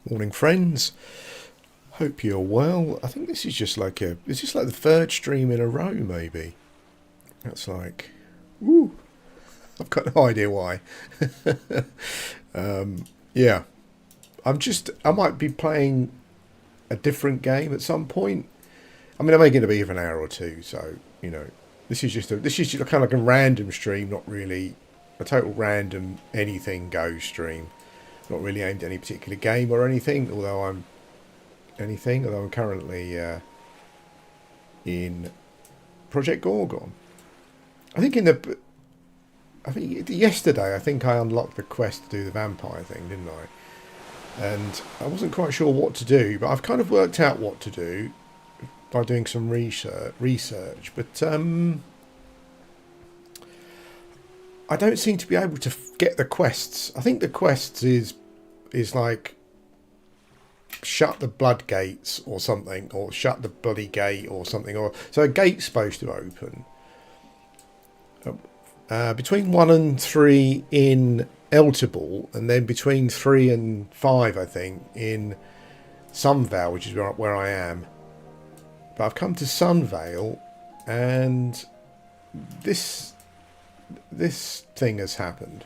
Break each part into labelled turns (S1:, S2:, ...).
S1: Morning, friends. Hope you're well. I think this is just like the third stream in a row, maybe. That's like, woo. I've got no idea why. Yeah, I might be playing a different game at some point. I mean, I'm only going to be here for an hour or two, so this is just kind of like a random stream, not really a total random anything goes stream. Not really aimed at any particular game or anything, although I'm currently in Project Gorgon. I think yesterday I think I unlocked the quest to do the vampire thing, didn't I? And I wasn't quite sure what to do, but I've kind of worked out what to do by doing some research. But I don't seem to be able to get the quests. I think the quests is like shut the blood gates or something, or shut the bloody gate or something, or so a gate's supposed to open between 1 and 3 in Eltable, and then between 3 and 5 I think in Sunvale, which is where I am. But I've come to Sunvale, and this thing has happened.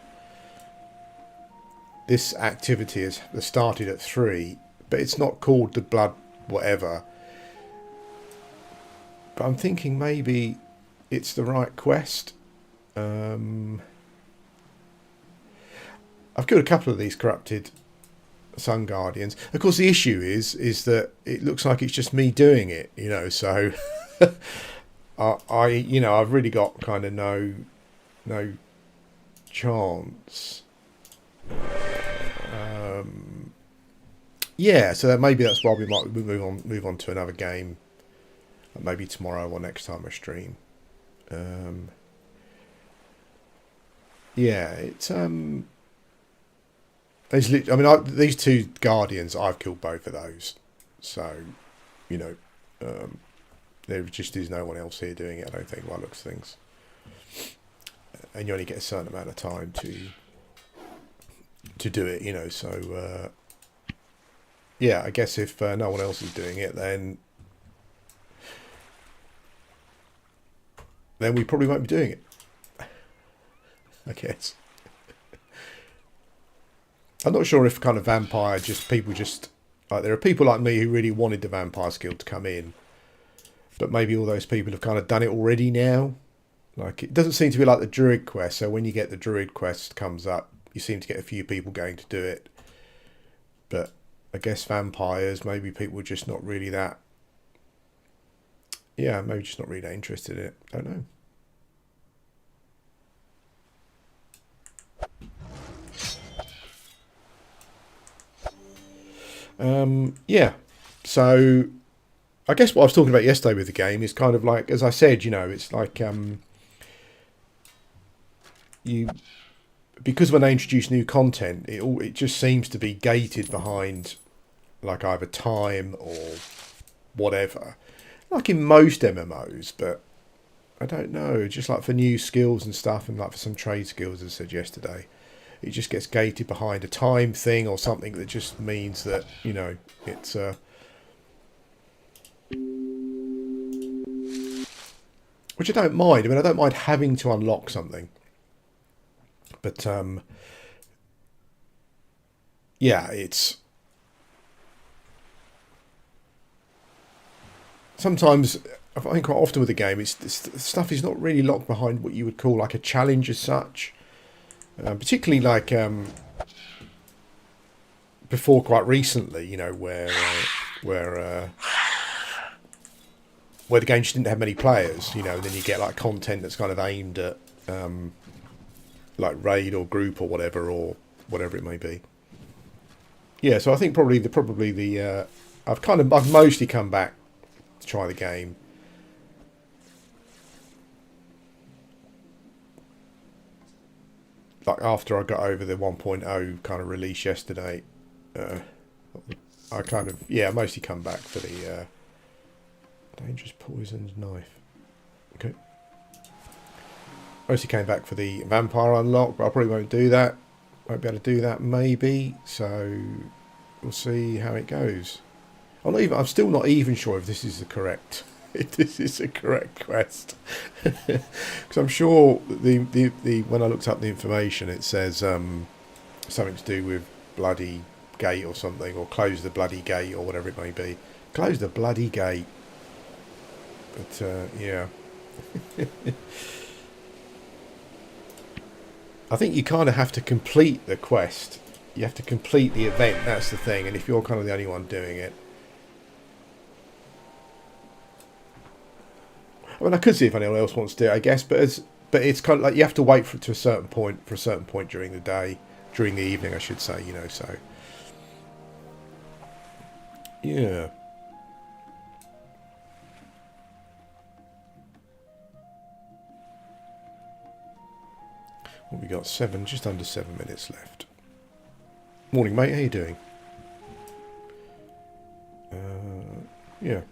S1: This activity has started at 3, but it's not called the blood whatever. But I'm thinking maybe it's the right quest. I've killed a couple of these corrupted Sun Guardians. Of course, the issue is that it looks like it's just me doing it, so I've really got kind of no chance. Yeah, so maybe that's why we might move on to another game, maybe tomorrow or next time I stream. Yeah, these two Guardians, I've killed both of those, so there just is no one else here doing it, I don't think, by the looks of things. And you only get a certain amount of time to do it, so yeah, I guess if no one else is doing it, then we probably won't be doing it, I guess. I'm not sure if kind of vampire people like, there are people like me who really wanted the vampire skill to come in, but maybe all those people have kind of done it already now. Like, it doesn't seem to be like the druid quest, so when you get the druid quest comes up, you seem to get a few people going to do it. But I guess vampires, maybe people are just not really that, maybe just not really that interested in it. Don't know. Yeah, so I guess what I was talking about yesterday with the game is kind of like, as I said, it's like because when they introduce new content, it just seems to be gated behind like either time or whatever, like in most MMOs. But I don't know, just like for new skills and stuff, and like for some trade skills, as I said yesterday, it just gets gated behind a time thing or something that just means that, it's which I don't mind. I mean, I don't mind having to unlock something, but yeah, it's sometimes, I think quite often with the game, it's stuff is not really locked behind what you would call like a challenge as such. Particularly like before, quite recently, where the game just didn't have many players, and then you get like content that's kind of aimed at like raid or group or whatever it may be. Yeah, so I think probably the I've mostly come back to try the game. Like after I got over the 1.0 kind of release yesterday, I kind of, mostly come back for the dangerous poisoned knife. Okay. Mostly came back for the vampire unlock, but I probably won't do that. Won't be able to do that maybe. So we'll see how it goes. I'm still not even sure if this is the correct if this is the correct quest, because I'm sure the when I looked up the information, it says something to do with bloody gate or something, or close the bloody gate or whatever it may be. Close the bloody gate. But yeah. I think you kind of have to complete the quest. You have to complete the event, that's the thing. And if you're kind of the only one doing it. I mean, I could see if anyone else wants to do it, I guess. But it's kind of like you have to wait for it to a certain point, during the day. During the evening, I should say, you know, so. Yeah. What we got? Just under 7 minutes left. Morning, mate. How you doing? Yeah.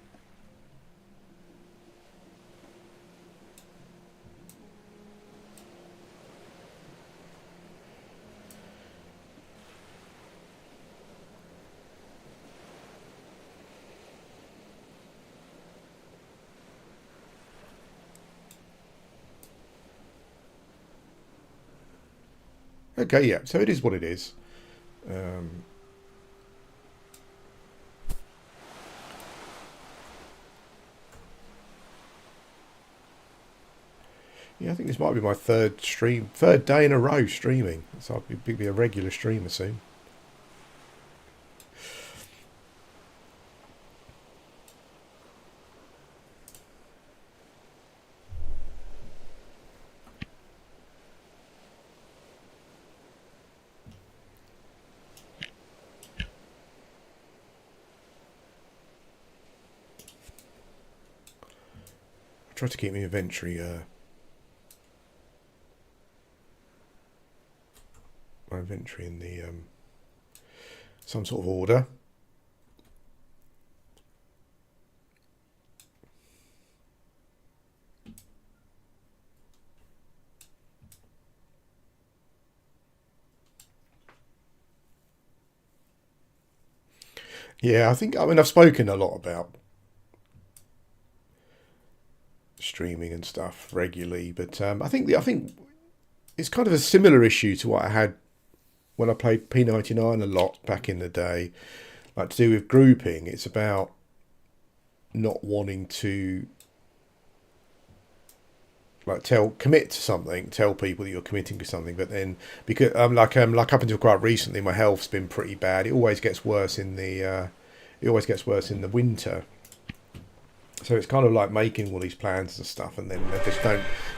S1: Okay, yeah. So it is what it is. Yeah, I think this might be my third day in a row streaming. So I'll be a regular streamer soon. I try to keep my inventory in the some sort of order. Yeah, I mean, I've spoken a lot about streaming and stuff regularly, but I think it's kind of a similar issue to what I had when I played P99 a lot back in the day, like to do with grouping. It's about not wanting to like commit to something, tell people that you're committing to something, but then because like up until quite recently, my health's been pretty bad. It always gets worse in the winter. So it's kind of like making all these plans and stuff, and then they just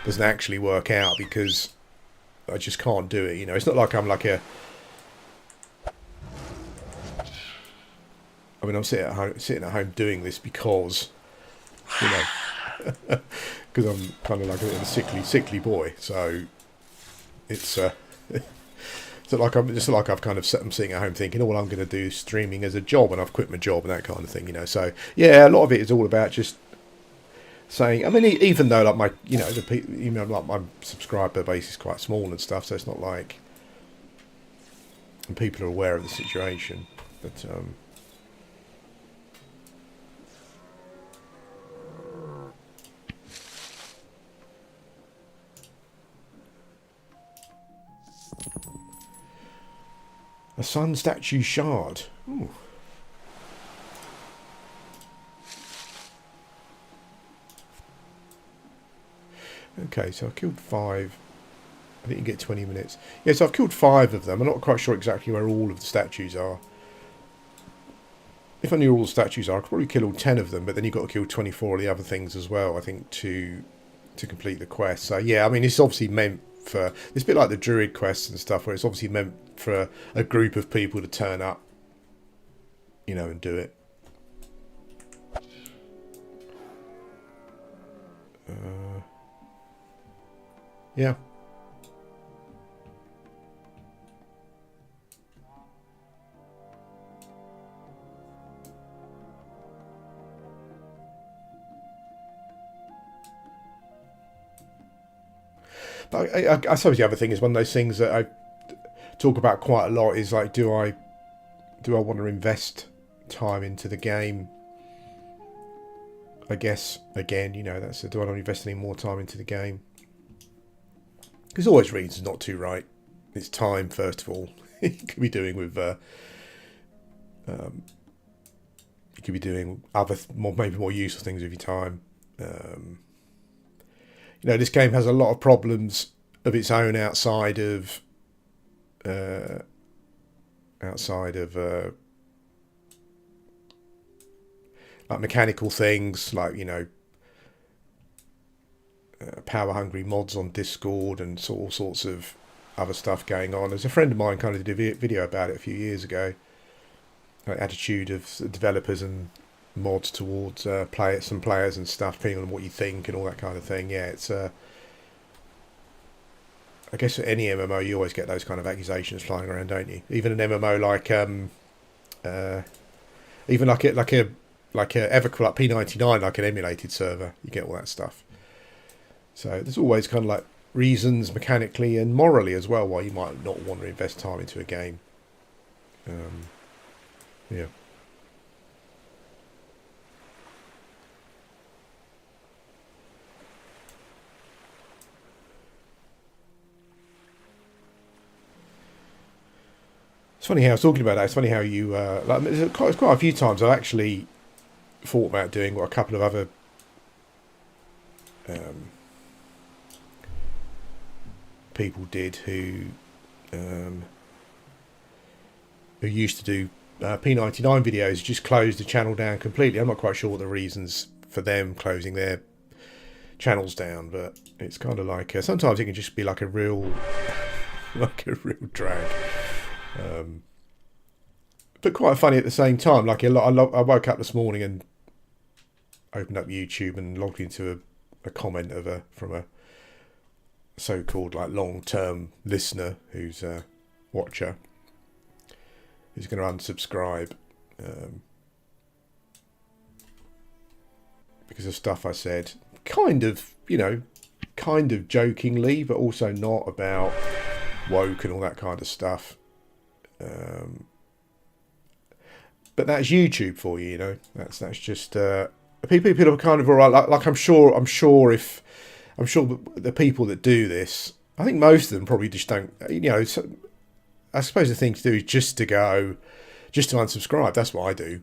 S1: doesn't actually work out because I just can't do it. You know, it's not like I'm like I'm sitting at home doing this because, you know, because I'm kind of like a sickly boy. So it's I'm sitting at home thinking, oh, well, I'm going to do streaming as a job, and I've quit my job and that kind of thing, you know. So yeah, a lot of it is all about just saying. I mean, even though like my, you know, like my subscriber base is quite small and stuff, so it's not like, and people are aware of the situation, but a sun statue shard. Ooh. Okay, so I killed 5. I think you get 20 minutes. Yeah, so I've killed 5 of them. I'm not quite sure exactly where all of the statues are. If I knew where all the statues are, I could probably kill all 10 of them, but then you've got to kill 24 of the other things as well, I think, to complete the quest. So yeah, I mean, it's obviously meant for... It's a bit like the Druid quests and stuff, where it's obviously meant for a group of people to turn up, you know, and do it. Yeah. But I suppose the other thing is one of those things that I talk about quite a lot is like, do I do I want to invest time into the game? I guess, again, you know, that's do I want to invest any more time into the game? There's always reasons not to, right? It's time, first of all. You could be doing with, you could be doing other, maybe more useful things with your time. You know, this game has a lot of problems of its own outside of like mechanical things, like, you know, power hungry mods on Discord and all sorts of other stuff going on. There's a friend of mine kind of did a video about it a few years ago. Like attitude of developers and mods towards some players and stuff, depending on what you think and all that kind of thing. Yeah, it's I guess for any MMO you always get those kind of accusations flying around, don't you? Even an MMO like even like a Everquest, like P99, like an emulated server, you get all that stuff. So there's always kind of like reasons mechanically and morally as well why you might not want to invest time into a game. Yeah. It's funny how I was talking about that. It's funny how you like. There's quite a few times I've actually thought about doing what a couple of other people did who used to do P99 videos, just closed the channel down completely. I'm not quite sure what the reasons for them closing their channels down, but it's kind of like sometimes it can just be like a real like a real drag. But quite funny at the same time. Like I woke up this morning and opened up YouTube and logged into a comment from a so-called like long-term listener who's a watcher who's going to unsubscribe because of stuff I said, kind of jokingly, but also not, about woke and all that kind of stuff. But that's YouTube for you, you know. That's just people are kind of all right. Like I'm sure the people that do this, I think most of them probably just don't. You know, I suppose the thing to do is just to unsubscribe. That's what I do.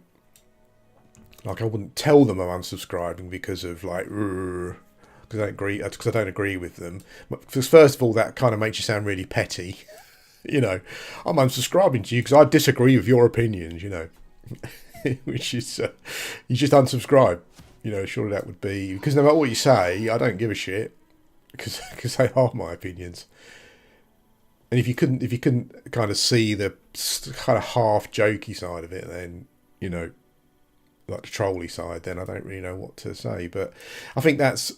S1: Like I wouldn't tell them I'm unsubscribing because of like because I don't agree with them. Because first of all, that kind of makes you sound really petty. You know, I'm unsubscribing to you because I disagree with your opinions, you know. Which is, you just unsubscribe. You know, surely that would be, because no matter what you say, I don't give a shit, because they are my opinions. And if you couldn't kind of see the kind of half jokey side of it, then, you know, like the trolly side, then I don't really know what to say. But I think that's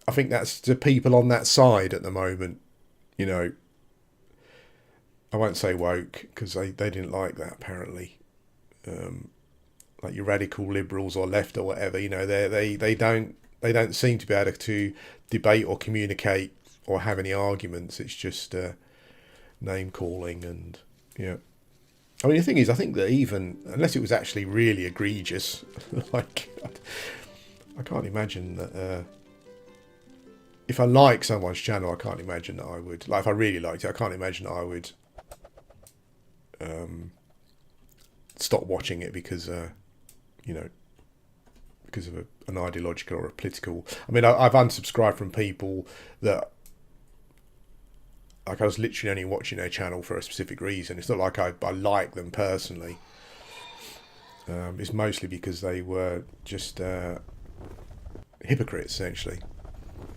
S1: the people on that side at the moment, you know. I won't say woke because they didn't like that apparently. Like your radical liberals or left or whatever, you know, they don't seem to be able to debate or communicate or have any arguments. It's just name calling and yeah. I mean, the thing is, I think that even unless it was actually really egregious, like I can't imagine that. If I like someone's channel, I can't imagine that I would. Like, if I really liked it, I can't imagine that I would stop watching it because, you know, because of an ideological or a political. I mean, I've unsubscribed from people that, like, I was literally only watching their channel for a specific reason. It's not like I like them personally. It's mostly because they were just hypocrites, essentially.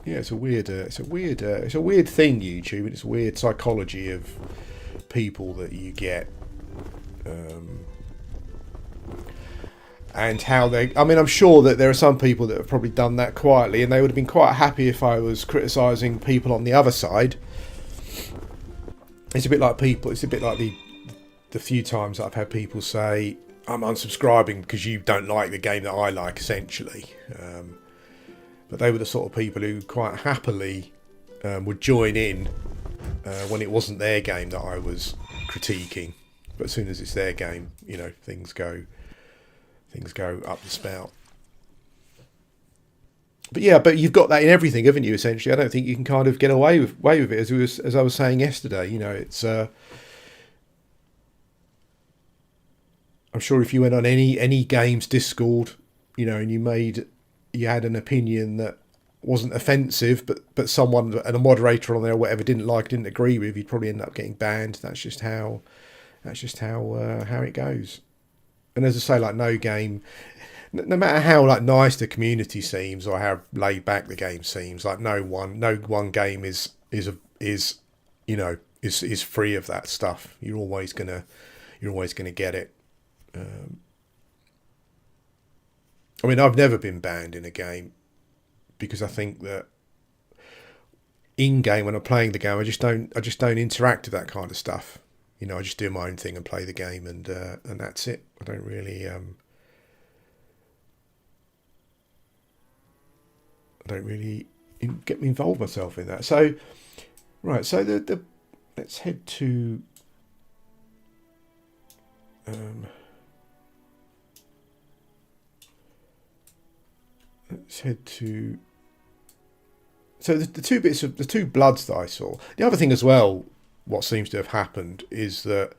S1: Yeah, it's a weird thing, YouTube, and it's a weird psychology of people that you get, and how they. I mean, I'm sure that there are some people that have probably done that quietly, and they would have been quite happy if I was criticising people on the other side. It's a bit like people. It's a bit like the few times that I've had people say, "I'm unsubscribing because you don't like the game that I like," essentially. But they were the sort of people who quite happily would join in when it wasn't their game that I was critiquing. But as soon as it's their game, things go up the spout. But yeah, but you've got that in everything, haven't you? Essentially, I don't think you can kind of get away with it. As I was saying yesterday, it's. I'm sure if you went on any games Discord, and you had an opinion that wasn't offensive, but someone and a moderator on there or whatever didn't agree with, you'd probably end up getting banned. That's just how it goes. And as I say, like no game. No matter how like nice the community seems or how laid back the game seems, like no one game is free of that stuff. You're always gonna get it. I mean, I've never been banned in a game because I think that in game when I'm playing the game, I just don't interact with that kind of stuff. I just do my own thing and play the game, and that's it. I don't really. I don't really get involved myself in that. So, right. So the let's head to. Let's head to. So the two bloods that I saw. The other thing as well, what seems to have happened is that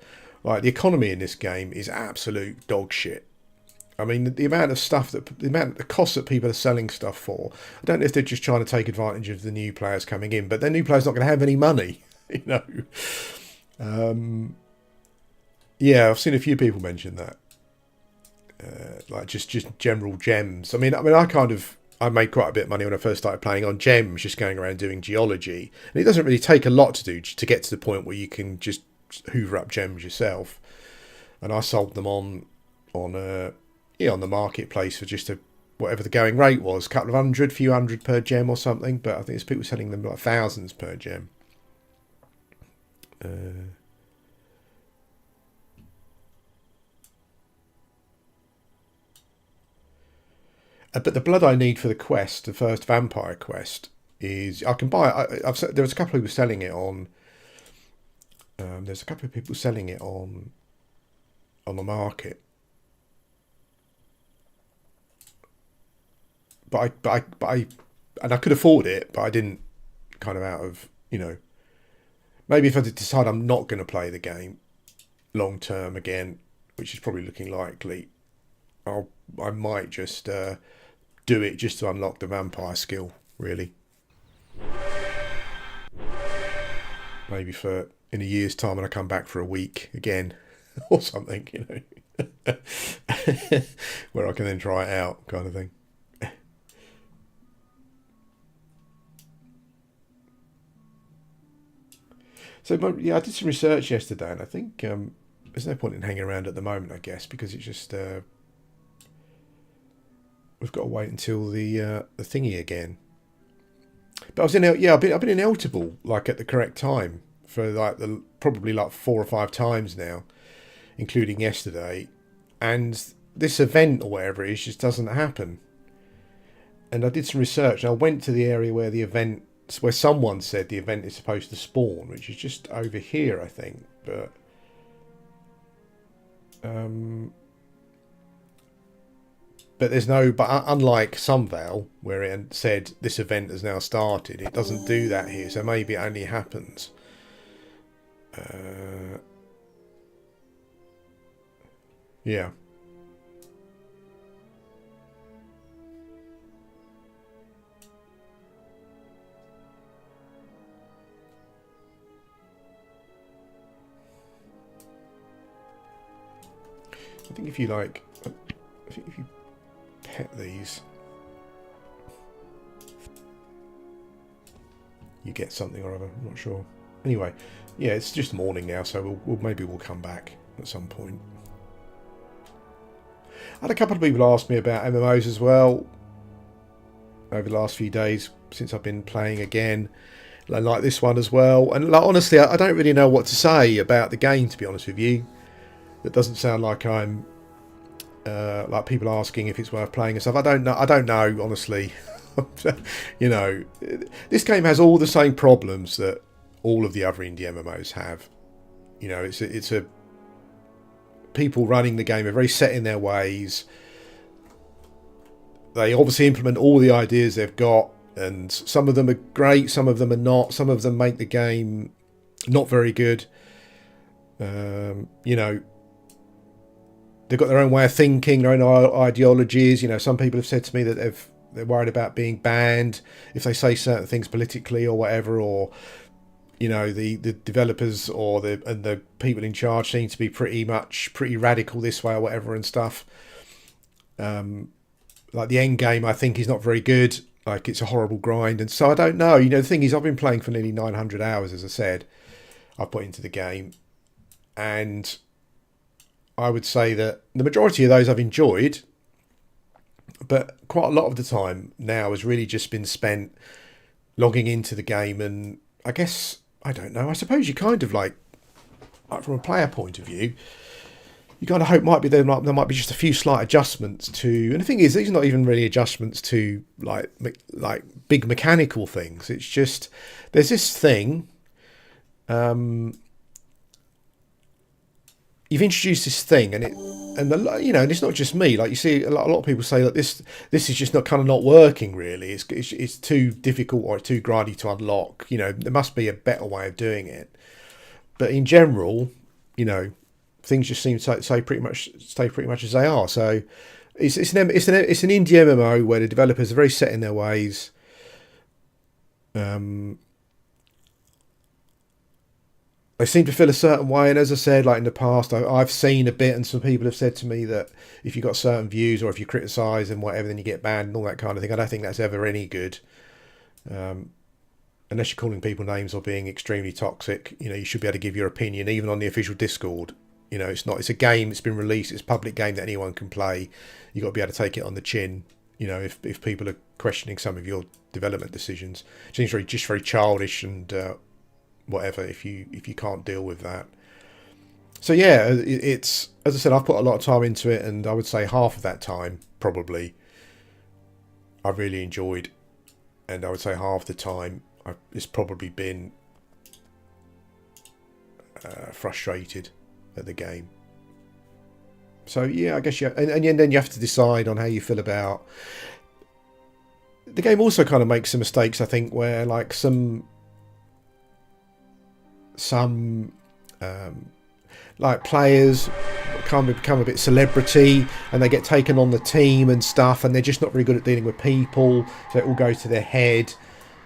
S1: like the economy in this game is absolute dog shit. I mean, the amount of the cost that people are selling stuff for. I don't know if they're just trying to take advantage of the new players coming in, but their new players not going to have any money, Yeah, I've seen a few people mention that, like just general gems. I mean, I made quite a bit of money when I first started playing on gems, just going around doing geology, and it doesn't really take a lot to do to get to the point where you can just hoover up gems yourself. And I sold them on the marketplace for just whatever the going rate was, a few hundred per gem or something. But I think there's people selling them like thousands per gem. But the blood I need for the quest, the first vampire quest, is I can buy. There was a couple of people selling it on. There's a couple of people selling it on the market. But I could afford it, but I didn't. Kind of out of maybe if I decide I'm not going to play the game long term again, which is probably looking likely, I might just do it just to unlock the vampire skill. Really, maybe for in a year's time when I come back for a week again or something, where I can then try it out, kind of thing. So I did some research yesterday, and I think there's no point in hanging around at the moment, I guess, because it's just we've got to wait until the thingy again. But I was I've been in Eltable like at the correct time for probably 4 or 5 times now, including yesterday, and this event or whatever it is just doesn't happen. And I did some research, and I went to the area where someone said the event is supposed to spawn, which is just over here, I think. But there's no. But unlike Sunvale, where it said this event has now started, it doesn't do that here. So maybe it only happens. Yeah. I think if you pet these, you get something or other. I'm not sure. Anyway, yeah, it's just morning now, so maybe we'll come back at some point. I had a couple of people ask me about MMOs as well over the last few days since I've been playing again, like this one as well. And honestly, I don't really know what to say about the game, to be honest with you. That doesn't sound like I'm like people asking if it's worth playing and stuff. I don't know, honestly. This game has all the same problems that all of the other indie MMOs have. people running the game are very set in their ways. They obviously implement all the ideas they've got, and some of them are great, some of them are not. Some of them make the game not very good. You know, they've got their own way of thinking, their own ideologies. You know, some people have said to me that they're worried about being banned if they say certain things politically or whatever, or you know, the developers or the people in charge seem to be pretty radical this way or whatever and stuff. Like the end game, I think is not very good. Like it's a horrible grind, and so I don't know. You know, the thing is, I've been playing for nearly 900 hours, as I said, I've put into the game, and I would say that the majority of those I've enjoyed, but quite a lot of the time now has really just been spent logging into the game, and I guess, I don't know, I suppose you kind of like from a player point of view, you kind of hope there might be just a few slight adjustments to, and the thing is, these are not even really adjustments to like big mechanical things. It's just there's this thing. You've introduced this thing, and you know, and it's not just me. Like you see, a lot of people say that this is just not working. Really, it's too difficult or too grindy to unlock. You know, there must be a better way of doing it. But in general, you know, things just seem to stay pretty much as they are. So it's an indie MMO where the developers are very set in their ways. They seem to feel a certain way, and as I said, like in the past, I've seen a bit, and some people have said to me that if you've got certain views or if you criticise and whatever, then you get banned and all that kind of thing. I don't think that's ever any good. Unless you're calling people names or being extremely toxic, you know, you should be able to give your opinion, even on the official Discord. You know, it's a game, it's been released, it's a public game that anyone can play. You've got to be able to take it on the chin, you know, if people are questioning some of your development decisions. It seems very childish and whatever if you can't deal with that. So yeah, it's, as I said, I've put a lot of time into it, and I would say half of that time probably I've really enjoyed, and I would say half the time it's probably been frustrated at the game. So yeah, I guess and then you have to decide on how you feel about the game. Also kind of makes some mistakes, I think, where like some like players kind of become a bit celebrity, and they get taken on the team and stuff, and they're just not very good at dealing with people, so it all goes to their head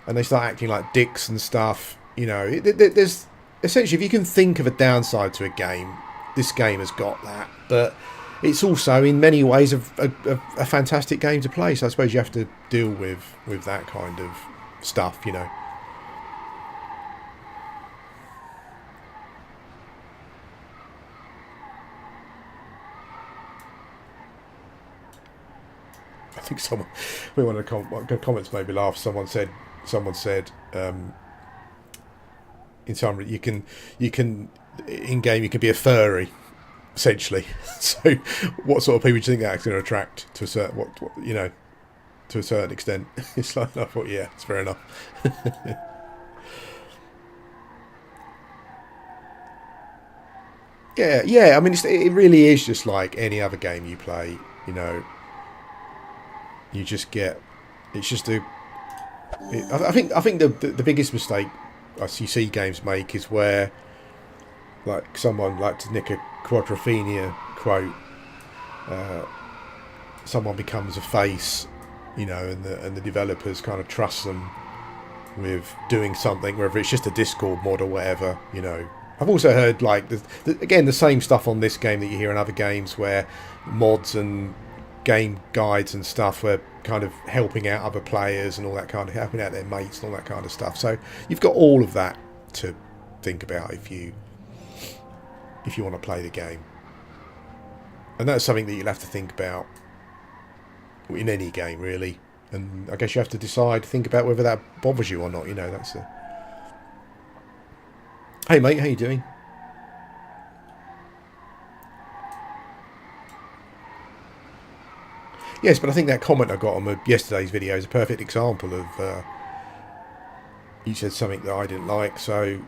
S1: and they start acting like dicks and stuff. You know, there's essentially, if you can think of a downside to a game, this game has got that. But it's also in many ways a fantastic game to play, so I suppose you have to deal with that kind of stuff, you know. I think one of the comments made me laugh. Someone said in some, you can in game you can be a furry, essentially. So what sort of people do you think that's going to attract to a certain what you know, to a certain extent? It's like, I thought, yeah, it's fair enough. Yeah. I mean, it really is just like any other game you play. You know, you just get. It's just I think the biggest mistake I see games make is where, like, someone like to nick a Quadrophenia quote, someone becomes a face, you know, and the developers kind of trust them with doing something, whether it's just a Discord mod or whatever, you know. I've also heard, like, again, the same stuff on this game that you hear in other games, where mods and game guides and stuff were kind of helping out other players and all that kind of, helping out their mates and all that kind of stuff. So you've got all of that to think about if you want to play the game, and that's something that you'll have to think about in any game, really. And I guess you have to think about whether that bothers you or not. You know, that's the. Hey mate, how you doing? Yes, but I think that comment I got on yesterday's video is a perfect example of. You said something that I didn't like, so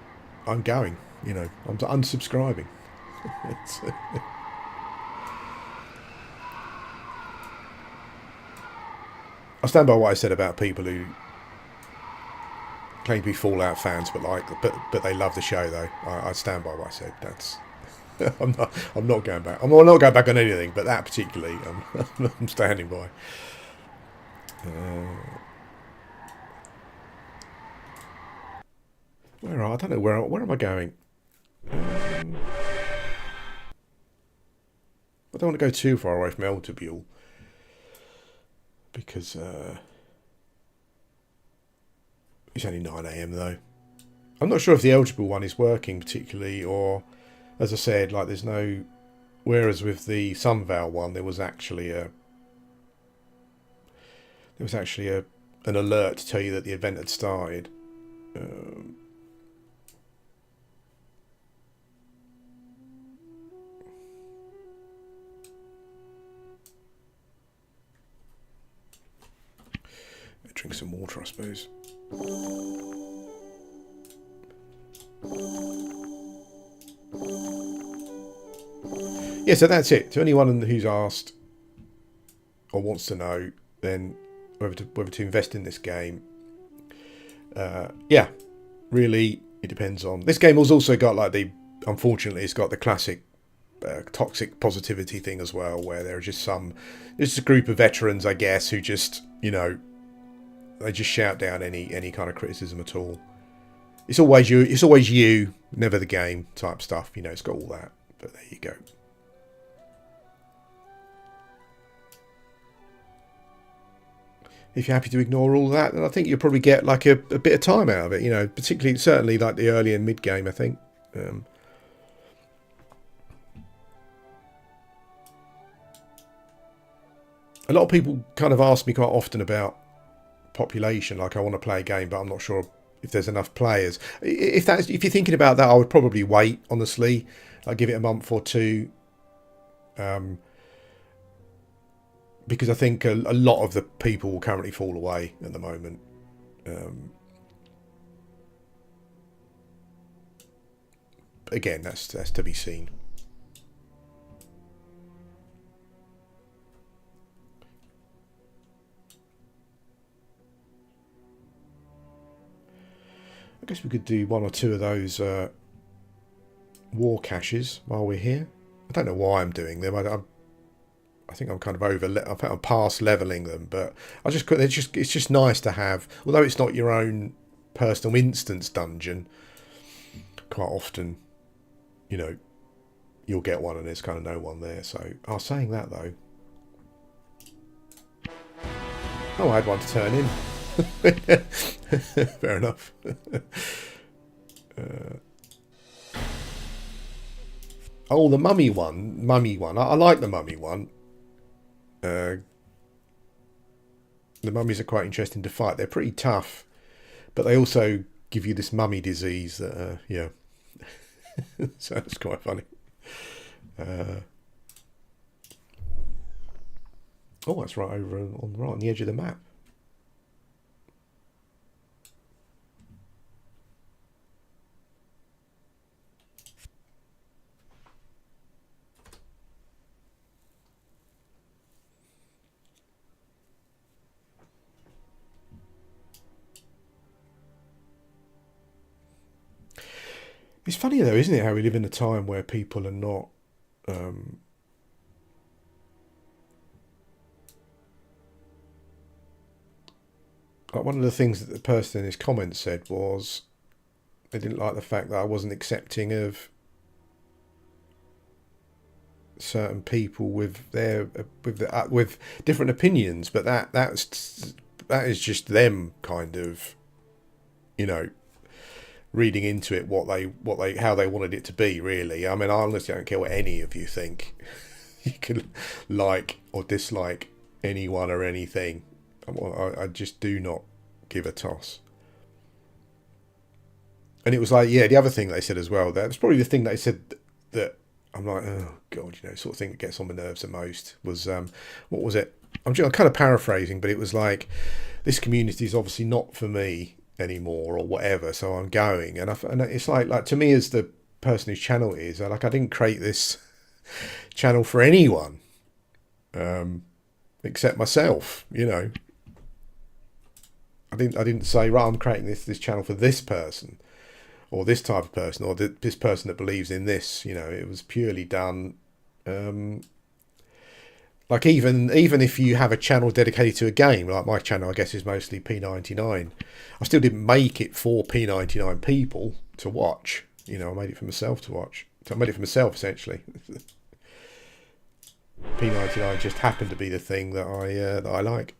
S1: I'm going. You know, I'm unsubscribing. I stand by what I said about people who claim to be Fallout fans, but they love the show though. I stand by what I said. That's I'm not going back. I'm not going back on anything, but that particularly, I'm standing by. I don't know where am I going. I don't want to go too far away from Elturbuel because it's only 9 AM though. I'm not sure if the Elturbuel one is working particularly, or as I said, like there's no. Whereas with the Sunvale one, there was actually an alert to tell you that the event had started. Drink some water, I suppose. Yeah, so that's it. To anyone who's asked or wants to know, then whether to invest in this game, yeah, really, it depends on. This game has also got unfortunately, it's got the classic toxic positivity thing as well, where there are just a group of veterans, I guess, who just, they just shout down any kind of criticism at all. It's always you, never the game type stuff. It's got all that. But there you go. If you're happy to ignore all that, then I think you'll probably get like a bit of time out of it. Certainly like the early and mid game, I think. A lot of people kind of ask me quite often about population. Like, I want to play a game, but I'm not sure if there's enough players. If you're thinking about that, I would probably wait. Honestly, I'd give it a month or two, because I think a lot of the people will currently fall away at the moment. Again, that's to be seen. I guess we could do one or two of those war caches while we're here. I don't know why I'm doing them. I think I'm kind of I'm past leveling them, but it's just nice to have. Although it's not your own personal instance dungeon, quite often, you'll get one and there's kind of no one there. So, saying that though, I had one to turn in. Fair enough. The mummy one. I like the mummy one. The mummies are quite interesting to fight. They're pretty tough, but they also give you this mummy disease that, yeah. So it's quite funny. That's right over on the edge of the map. It's funny though, isn't it, how we live in a time where people are not like, one of the things that the person in his comments said was they didn't like the fact that I wasn't accepting of certain people with different opinions, but that is just them kind of, reading into it how they wanted it to be, really. I mean, I honestly don't care what any of you think. You can like or dislike anyone or anything. I just do not give a toss. And it was like, yeah, the other thing they said as well, that was probably the thing they said that I'm like, oh god, sort of thing that gets on my nerves the most was, what was it? I'm kind of paraphrasing, but it was like, this community is obviously not for me anymore or whatever, so I'm going. And it's like to me, as the person whose channel it is, I didn't create this channel for anyone except myself, I didn't say, right, I'm creating this channel for this person or this type of person or this person that believes in this. You know, it was purely done. Like even if you have a channel dedicated to a game, like my channel, I guess is mostly P99. I still didn't make it for P99 people to watch. You know, I made it for myself to watch. So I made it for myself essentially. P99 just happened to be the thing that I like.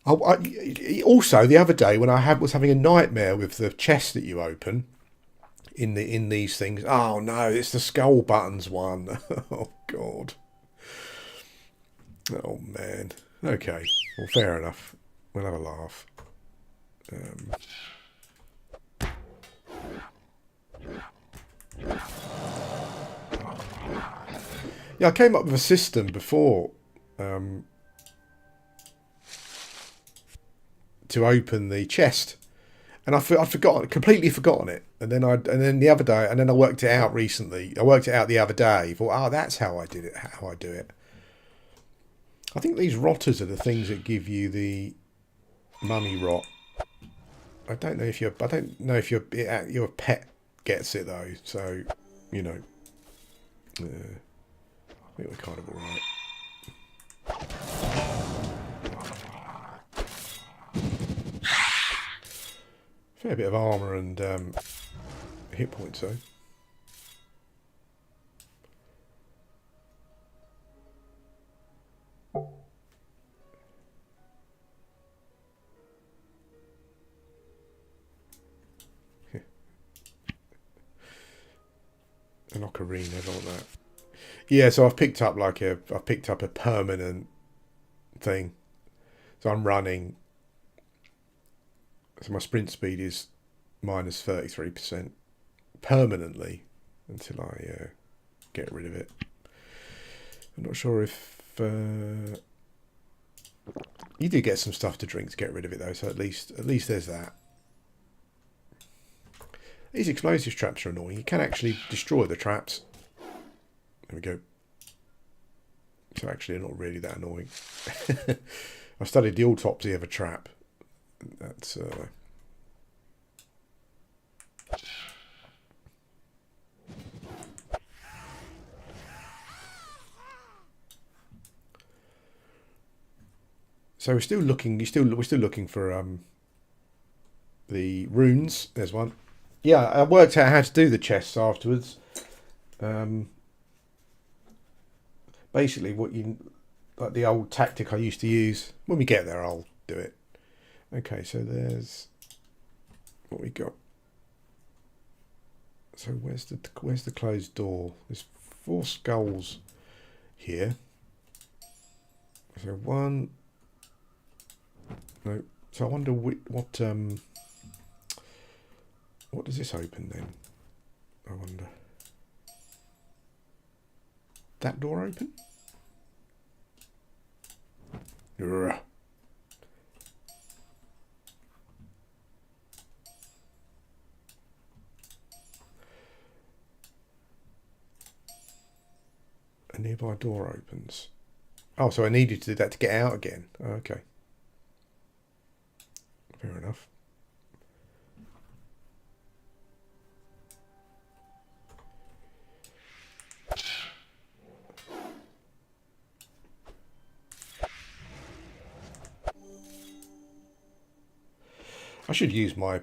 S1: Also, the other day when I was having a nightmare with the chest that you open in these things. Oh no, it's the skull buttons one. Oh god. Oh man. Okay. Well, fair enough. We'll have a laugh. Yeah, I came up with a system before to open the chest, and I'd completely forgotten it. And then the other day, and then I worked it out recently. I worked it out the other day. Thought, oh, that's how I did it. How I do it. I think these rotters are the things that give you the mummy rot. I don't know if your pet gets it though. So, you know, I think we're kind of all right. Fair bit of armour and hit points though. An ocarina, I don't that. Yeah, so I've picked up a permanent thing. So I'm running. So my sprint speed is minus 33% permanently until I get rid of it. I'm not sure if you do get some stuff to drink to get rid of it though. So at least there's that. These explosive traps are annoying. You can actually destroy the traps. There we go. So actually they're not really that annoying. I studied the autopsy of a trap. That's so we're still looking for the runes. There's one. Yeah, I worked out how to do the chests afterwards. Basically, like the old tactic I used to use. When we get there, I'll do it. Okay, so there's what we got. So where's the closed door? There's 4 skulls here. So one. No. So I wonder what does this open then? I wonder. That door open? Urgh. A nearby door opens. Oh, so I needed to do that to get out again. Oh, okay. Fair enough. I should use my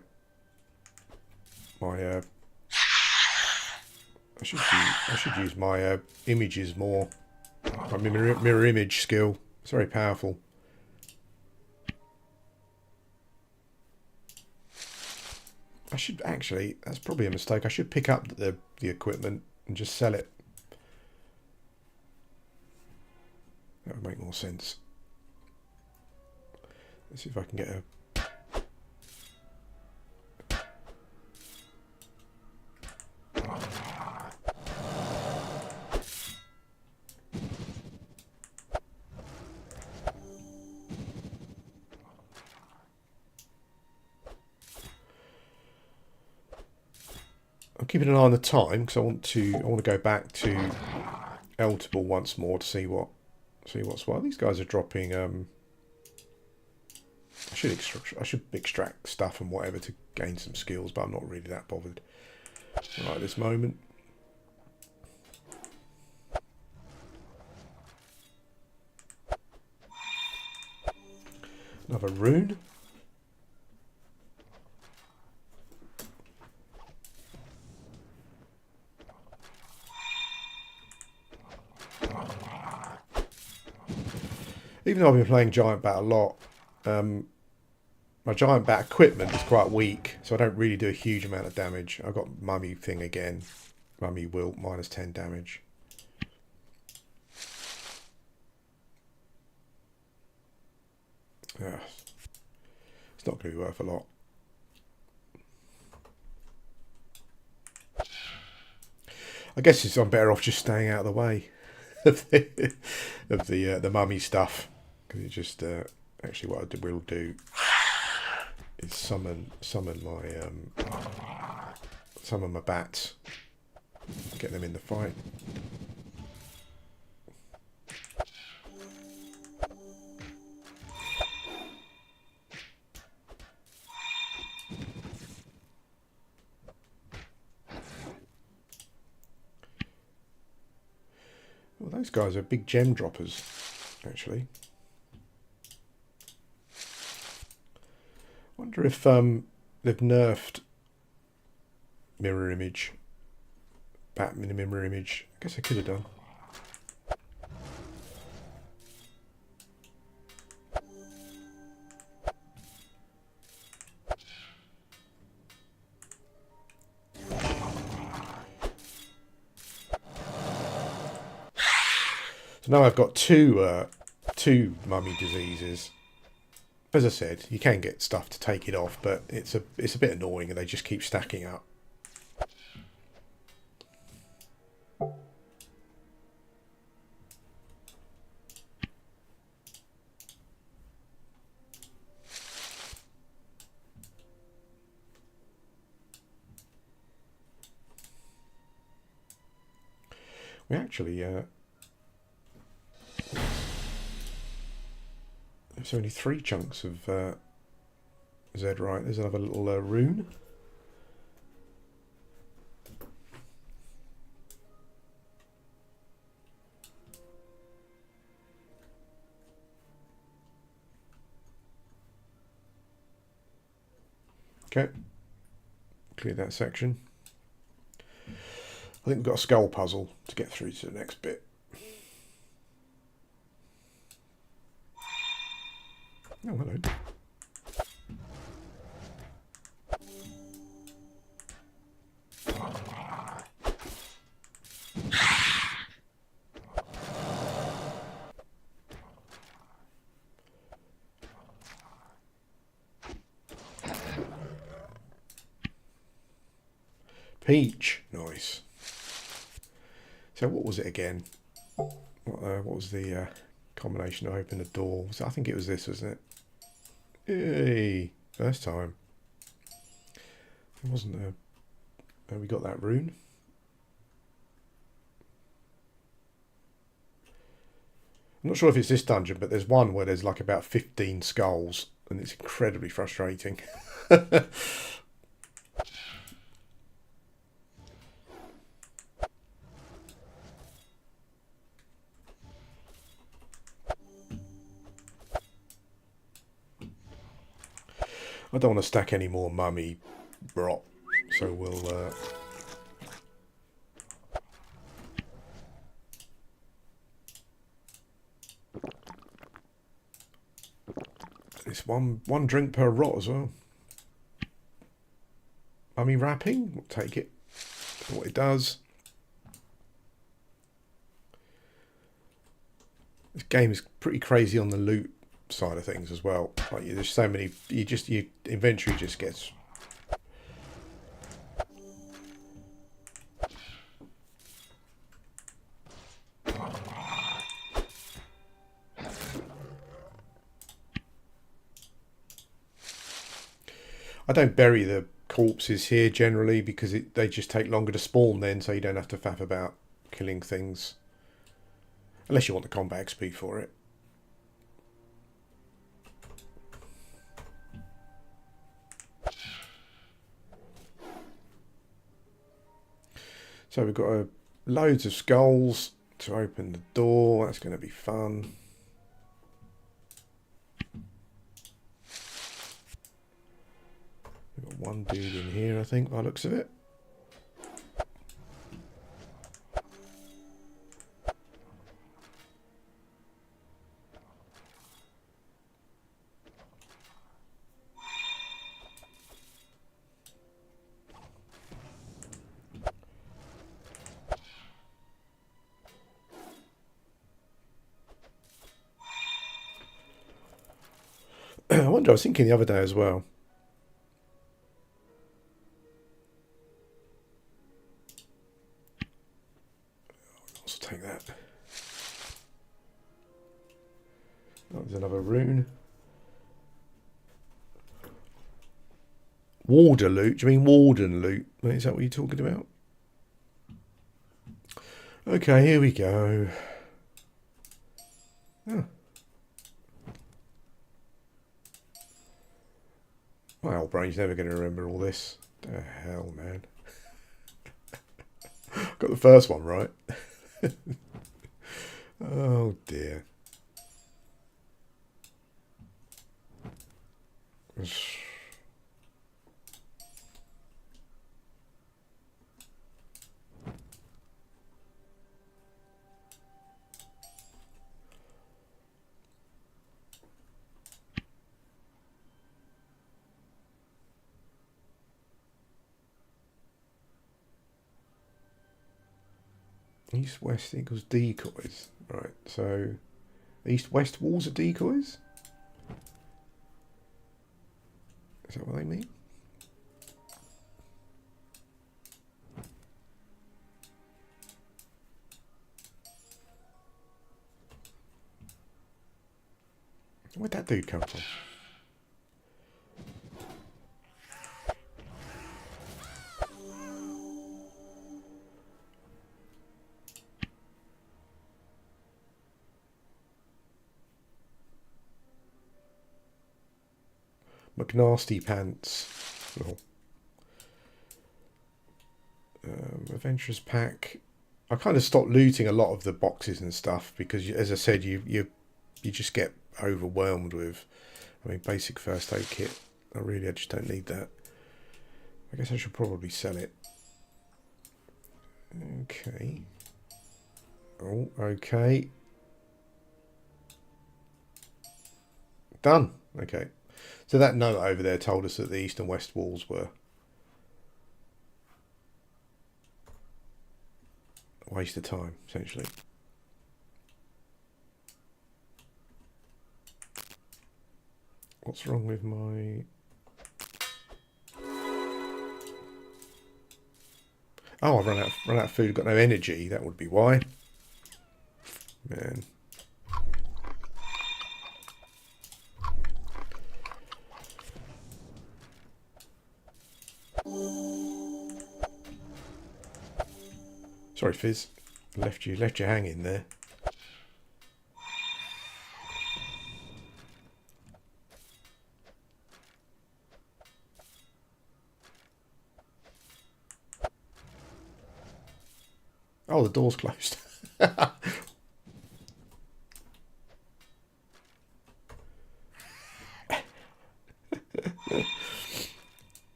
S1: I should use my images more. My mirror image skill. It's very powerful. I should actually. That's probably a mistake. I should pick up the equipment and just sell it. That would make more sense. Let's see if I can get a. I'm keeping an eye on the time because I want to go back to Eltable once more to see what's what. These guys are dropping. I should extract stuff and whatever to gain some skills, but I'm not really that bothered right at this moment. Another rune. Even though I've been playing Giant Bat a lot, my Giant Bat equipment is quite weak, so I don't really do a huge amount of damage. I've got Mummy thing again. Mummy Wilt, minus 10 damage. It's not going to be worth a lot. I guess I'm better off just staying out of the way of the mummy stuff, because it just actually what I will do is summon my bats, get them in the fight. Well, those guys are big gem droppers, actually. Wonder if they've nerfed mirror image, Batman mirror image. I guess I could have done. So now I've got two mummy diseases. As I said, you can get stuff to take it off, but it's a bit annoying and they just keep stacking up. We actually there's only 3 chunks of Zedrite. There's another little rune. Okay, clear that section. I think we've got a skull puzzle to get through to the next bit. Oh, hello. Peach, nice. So what was it again? What was the combination to open the door? I think it was this, wasn't it? Yay! First time. It wasn't a... we got that rune. I'm not sure if it's this dungeon, but there's one where there's like about 15 skulls, and it's incredibly frustrating. I don't want to stack any more mummy rot, so we'll it's one drink per rot as well. Mummy wrapping, we'll take it for what it does. This game is pretty crazy on the loot side of things as well. Like there's so many, your inventory just gets I don't bury the corpses here generally because they just take longer to spawn then, so you don't have to faff about killing things. Unless you want the combat XP for it. So we've got loads of skulls to open the door. That's going to be fun. We've got one dude in here, I think, by the looks of it. I wonder, I was thinking the other day as well. I'll also take that. Oh, there's another rune. Warder loot? Do you mean Warden loot? Is that what you're talking about? Okay, here we go. Oh. My old brain's never going to remember all this. The hell, man. Got the first one right. Oh, dear. East-west equals decoys. Right, so east-west walls are decoys? Is that what they mean? Where'd that dude come from? McNasty Pants. Oh. Adventurers Pack. I kind of stopped looting a lot of the boxes and stuff because, as I said, you just get overwhelmed with. I mean, basic first aid kit. I just don't need that. I guess I should probably sell it. Okay. Oh, okay. Done. Okay. So that note over there told us that the east and west walls were a waste of time, essentially. What's wrong with my... Oh, I've run out of food, got no energy. That would be why. Man. Sorry, Fizz. Left you hanging there. Oh, the door's closed.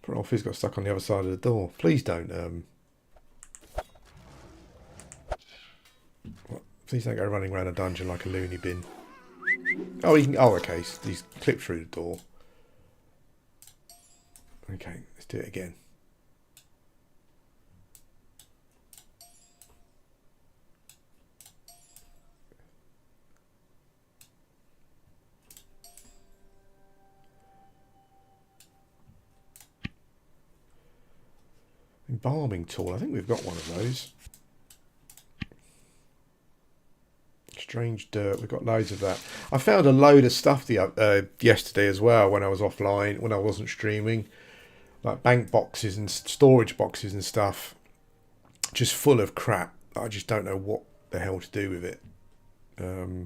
S1: Poor old Fizz got stuck on the other side of the door. Please don't. Please don't go running around a dungeon like a loony bin. Oh, he can. Oh, okay. He's clipped through the door. Okay, let's do it again. Embalming tool. I think we've got one of those. Strange dirt. We've got loads of that. I found a load of stuff yesterday as well when I was offline, when I wasn't streaming. Like bank boxes and storage boxes and stuff. Just full of crap. I just don't know what the hell to do with it. Yeah.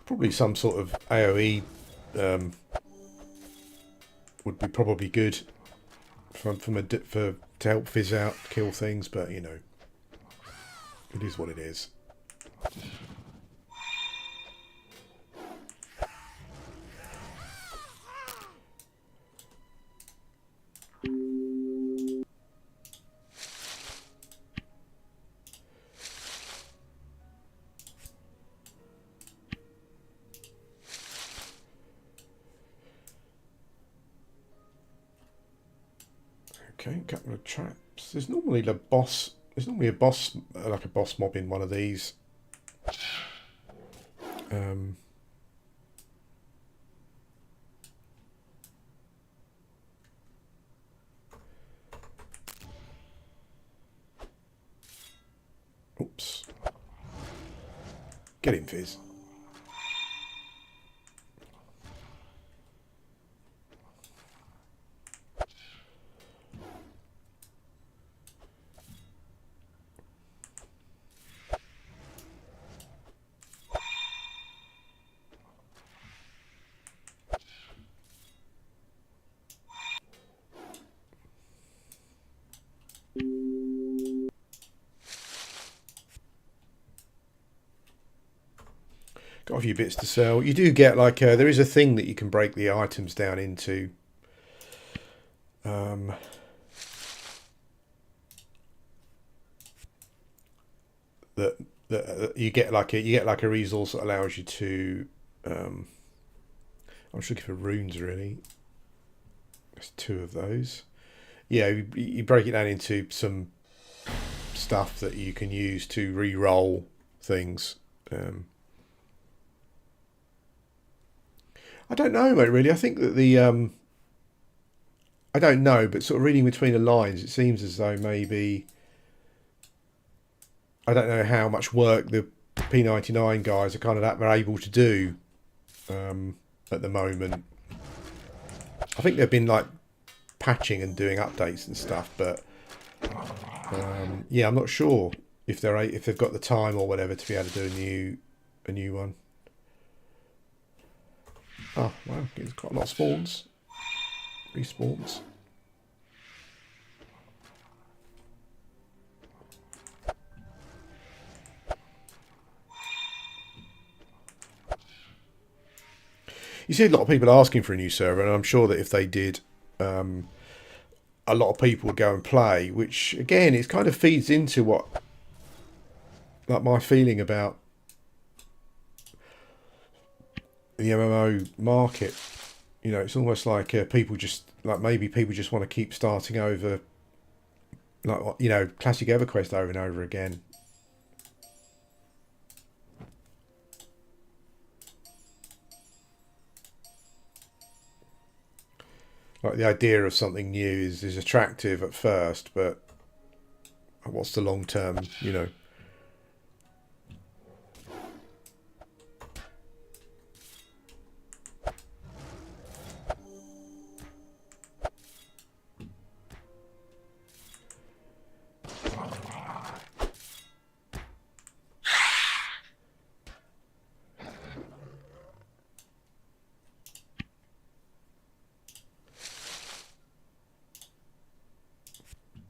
S1: Probably some sort of AoE would be probably good to help fizz out, kill things, but you know, it is what it is. Okay, a couple of traps. There's normally a boss, like a boss mob in one of these. Oops. Get him, Fizz. Got a few bits to sell. You do get like there is a thing that you can break the items down into. That you get like a resource that allows you to. I'm just looking for runes really. There's 2 of those. Yeah, you break it down into some stuff that you can use to re-roll things. I don't know, mate. Really, I think that I don't know, but sort of reading between the lines, it seems as though maybe I don't know how much work the P99 guys are able to do at the moment. I think they've been like patching and doing updates and stuff, but yeah, I'm not sure if they've got the time or whatever to be able to do a new one. Oh wow, there's quite a lot of spawns, respawns. You see a lot of people asking for a new server, and I'm sure that if they did, a lot of people would go and play. Which again, it kind of feeds into what, like, my feeling about the MMO market. You know, it's almost like maybe people just want to keep starting over, like, you know, classic EverQuest over and over again. Like the idea of something new is attractive at first, but what's the long term, you know?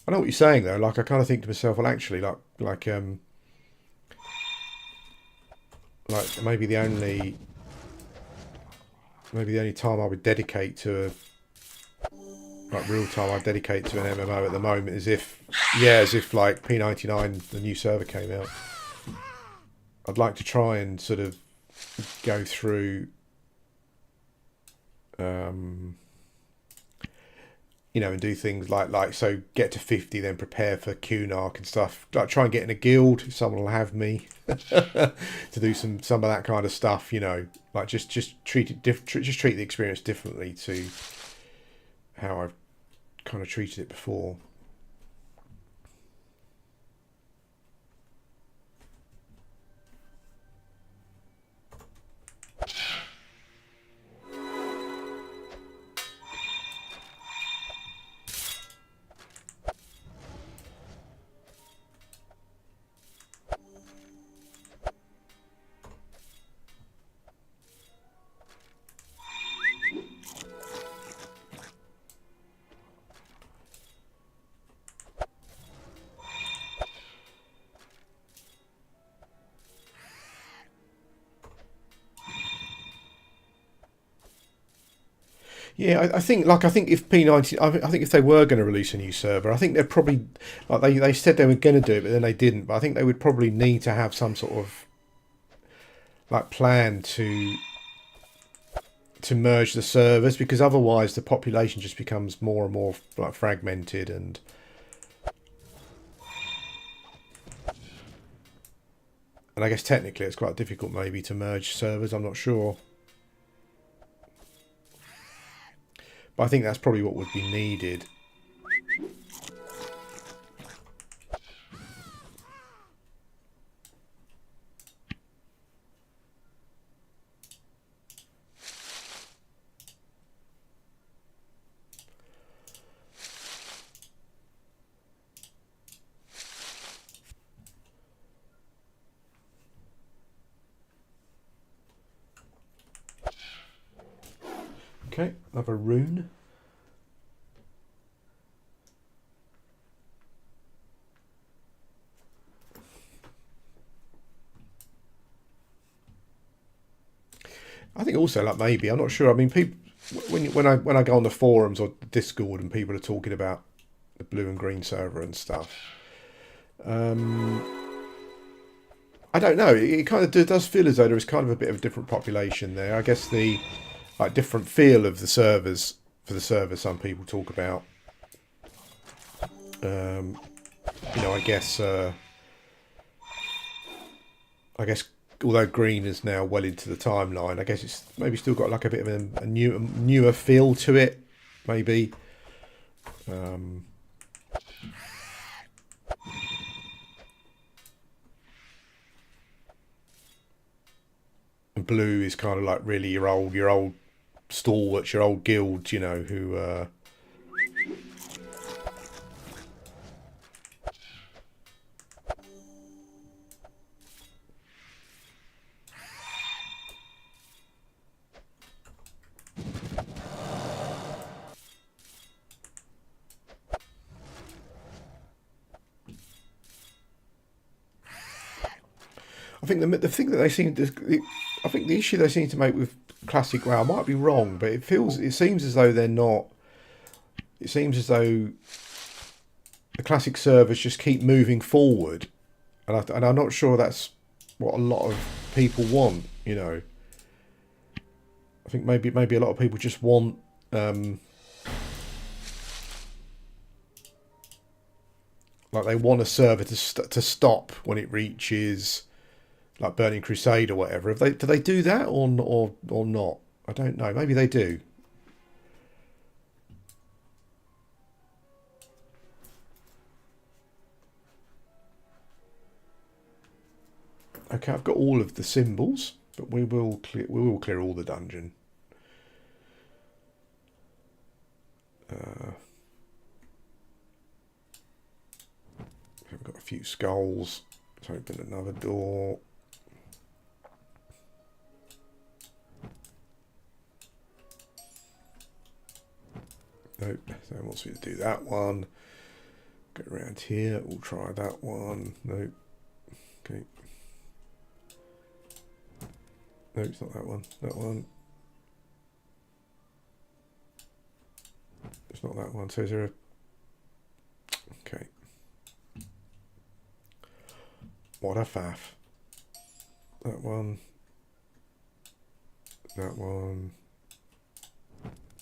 S1: I know what you're saying though. Like I kind of think to myself, well, actually, like maybe the only time I would dedicate to real time I dedicate to an MMO at the moment is if like P99, the new server, came out. I'd like to try and sort of go through, you know, and do things like so get to 50, then prepare for Cunark and stuff. Like try and get in a guild. If someone will have me to do some of that kind of stuff. You know, like just treat it just treat the experience differently to how I've kind of treated it before. Yeah, I think like I think if P90, I think if they were going to release a new server, I think they're probably like they said they were going to do it, but then they didn't. But I think they would probably need to have some sort of like plan to merge the servers, because otherwise the population just becomes more and more like fragmented, and I guess technically it's quite difficult maybe to merge servers. I'm not sure. But I think that's probably what would be needed. Okay, another rune. I think also like maybe I'm not sure. I mean, people when I go on the forums or Discord and people are talking about the blue and green server and stuff, I don't know. It kind of does feel as though there is kind of a bit of a different population there. I guess the like different feel of the servers for the server. Some people talk about. You know, I guess although green is now well into the timeline, I guess it's maybe still got like a bit of a newer feel to it, maybe. And blue is kind of like really your old stalwarts, your old guilds, you know, who I think the thing that they seem to, I think the issue they seem to make with classic WoW, I might be wrong, but it seems as though they're not. It seems as though the classic servers just keep moving forward, and I'm not sure that's what a lot of people want. You know, I think maybe a lot of people just want. Like they want a server to stop when it reaches like Burning Crusade or whatever. Do they do that or not? I don't know. Maybe they do. Okay, I've got all of the symbols, but we will clear all the dungeon. I've got a few skulls. Let's open another door. Nope, so it wants me to do that one. Go around here, we'll try that one. Nope. Okay. No, it's not that one. That one. It's not that one. So is there a... Okay. What a faff. That one. That one.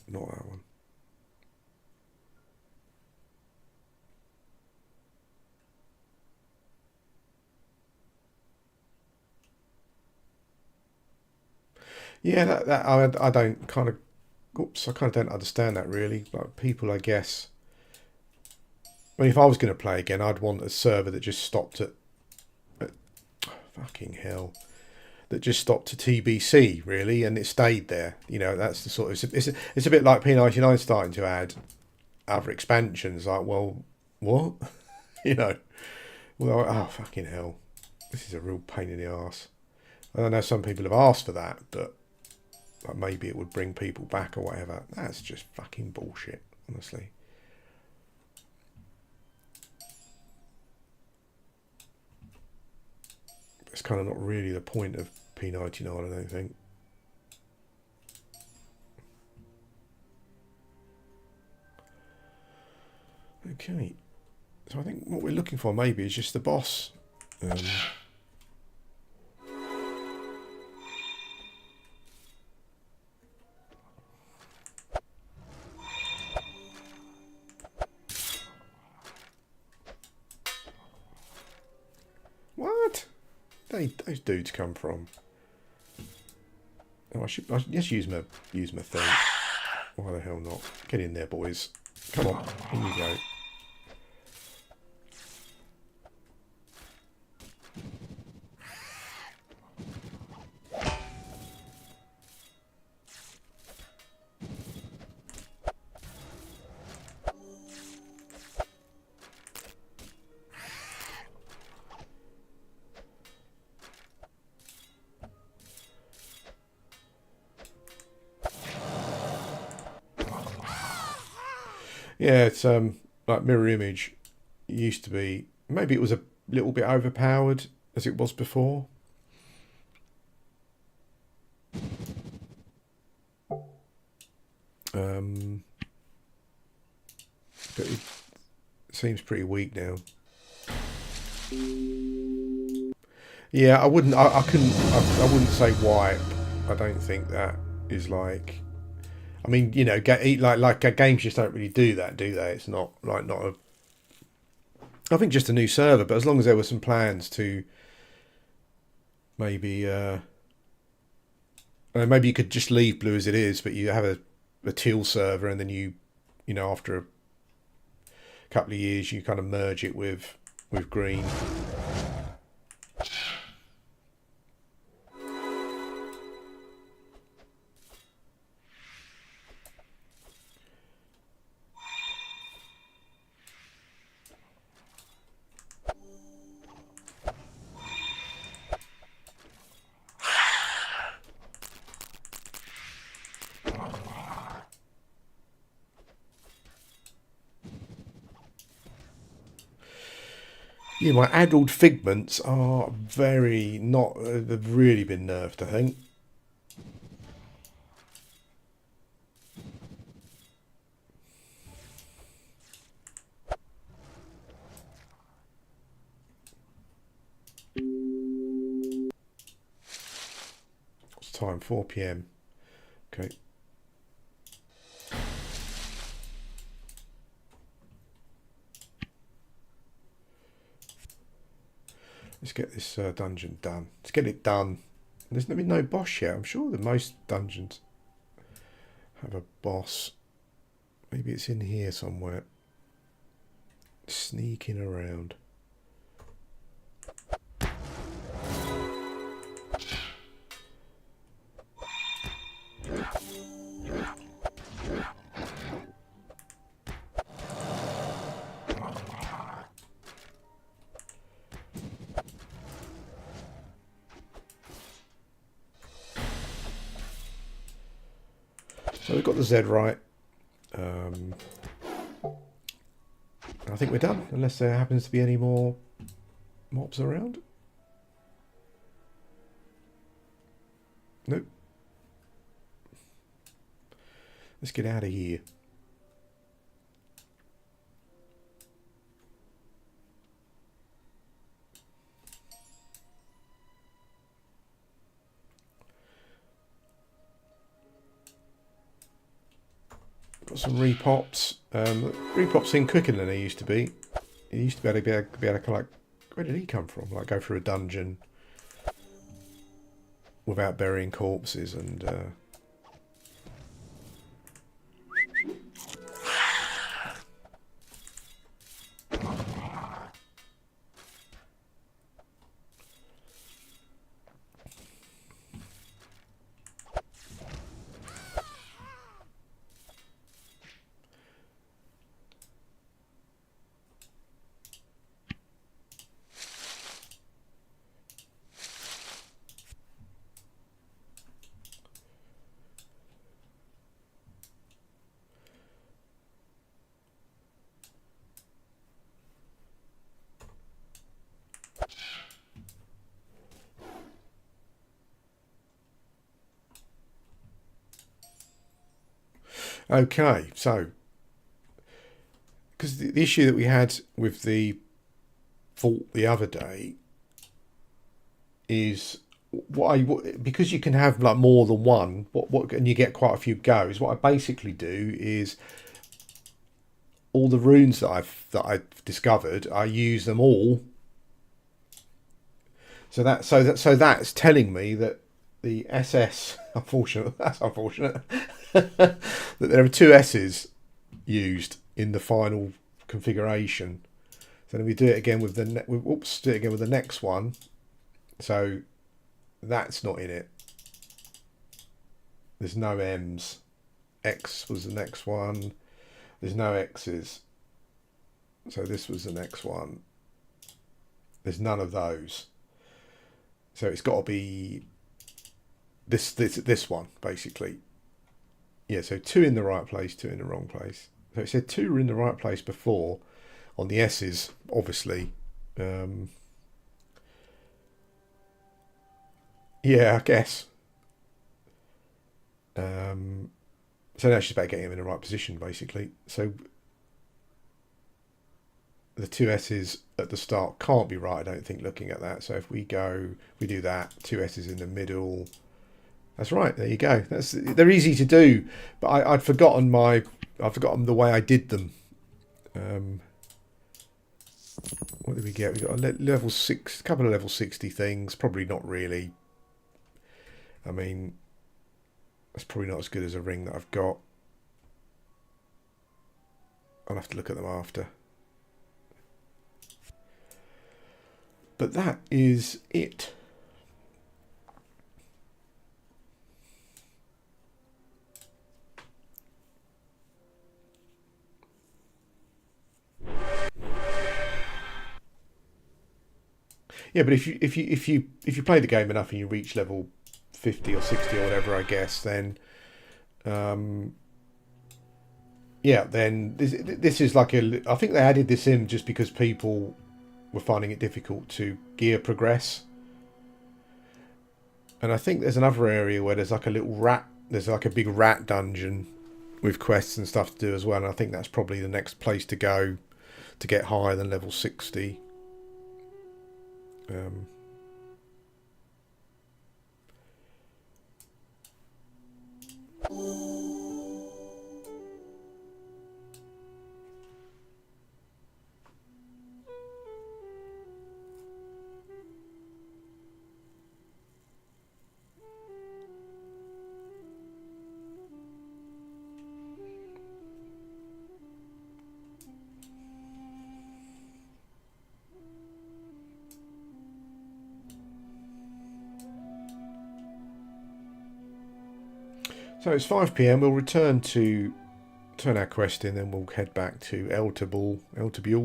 S1: Not that one. Yeah, that I don't kind of... Oops, I kind of don't understand that really. Like people, I guess... I mean, if I was going to play again, I'd want a server that just stopped at fucking hell. That just stopped to TBC really, and it stayed there. You know, that's the sort of it's a bit like P99 starting to add other expansions. Like, well, what? You know, well, oh fucking hell, this is a real pain in the arse. I know some people have asked for that, but like maybe it would bring people back or whatever. That's just fucking bullshit, honestly. It's kind of not really the point of P99, I don't think. Okay. So I think what we're looking for maybe is just the boss. What? Those dudes come from? Oh, I should just use my thing. Why the hell not? Get in there, boys. Come on, in you go. Yeah, it's like Mirror Image used to be. Maybe it was a little bit overpowered as it was before. But it seems pretty weak now. Yeah, I wouldn't. I couldn't. I wouldn't say wipe. I don't think that is like. I mean, you know, games just don't really do that, do they? It's not a. I think just a new server, but as long as there were some plans to maybe, maybe you could just leave blue as it is, but you have a teal server, and then you know, after a couple of years, you kind of merge it with green. Yeah, my addled figments are very not. They've really been nerfed, I think. What's the time? 4 p.m. Okay. Let's get this dungeon done. Let's get it done. There's been no boss yet. I'm sure that most dungeons have a boss. Maybe it's in here somewhere. Sneaking around. So we've got the Z right. I think we're done, unless there happens to be any more mobs around. Nope. Let's get out of here. Got some repops. Repops seem quicker than they used to be. You used to be able to kind of like, where did he come from? Like go through a dungeon without burying corpses and. Okay, so because the issue that we had with the vault the other day is because you can have like more than one, and you get quite a few goes. What I basically do is all the runes that I've discovered, I use them all. So that's telling me that the SS, that's unfortunate, that there are two S's used in the final configuration. So then we do it again with do it again with the next one. So that's not in it. There's no M's. X was the next one. There's no X's. So this was the next one. There's none of those. So it's got to be this one, basically. Yeah, so 2 in the right place, 2 in the wrong place. So it said 2 were in the right place before on the S's, obviously. Yeah, I guess. So now it's just about getting him in the right position, basically. So the 2 S's at the start can't be right, I don't think, looking at that. So if we do that, 2 S's in the middle. That's right, there you go. They're easy to do, but I'd forgotten the way I did them. What did we get? We got a level 6, a couple of level 60 things. Probably not really. I mean, that's probably not as good as a ring that I've got. I'll have to look at them after. But that is it. Yeah, but if you play the game enough and you reach level 50 or 60 or whatever, I guess, then yeah, then this is like I think they added this in just because people were finding it difficult to gear progress. And I think there's another area where there's like a little there's like a big rat dungeon with quests and stuff to do as well. And I think that's probably the next place to go to get higher than level 60. So it's 5 PM. We'll turn our quest in, then we'll head back to Elturble. We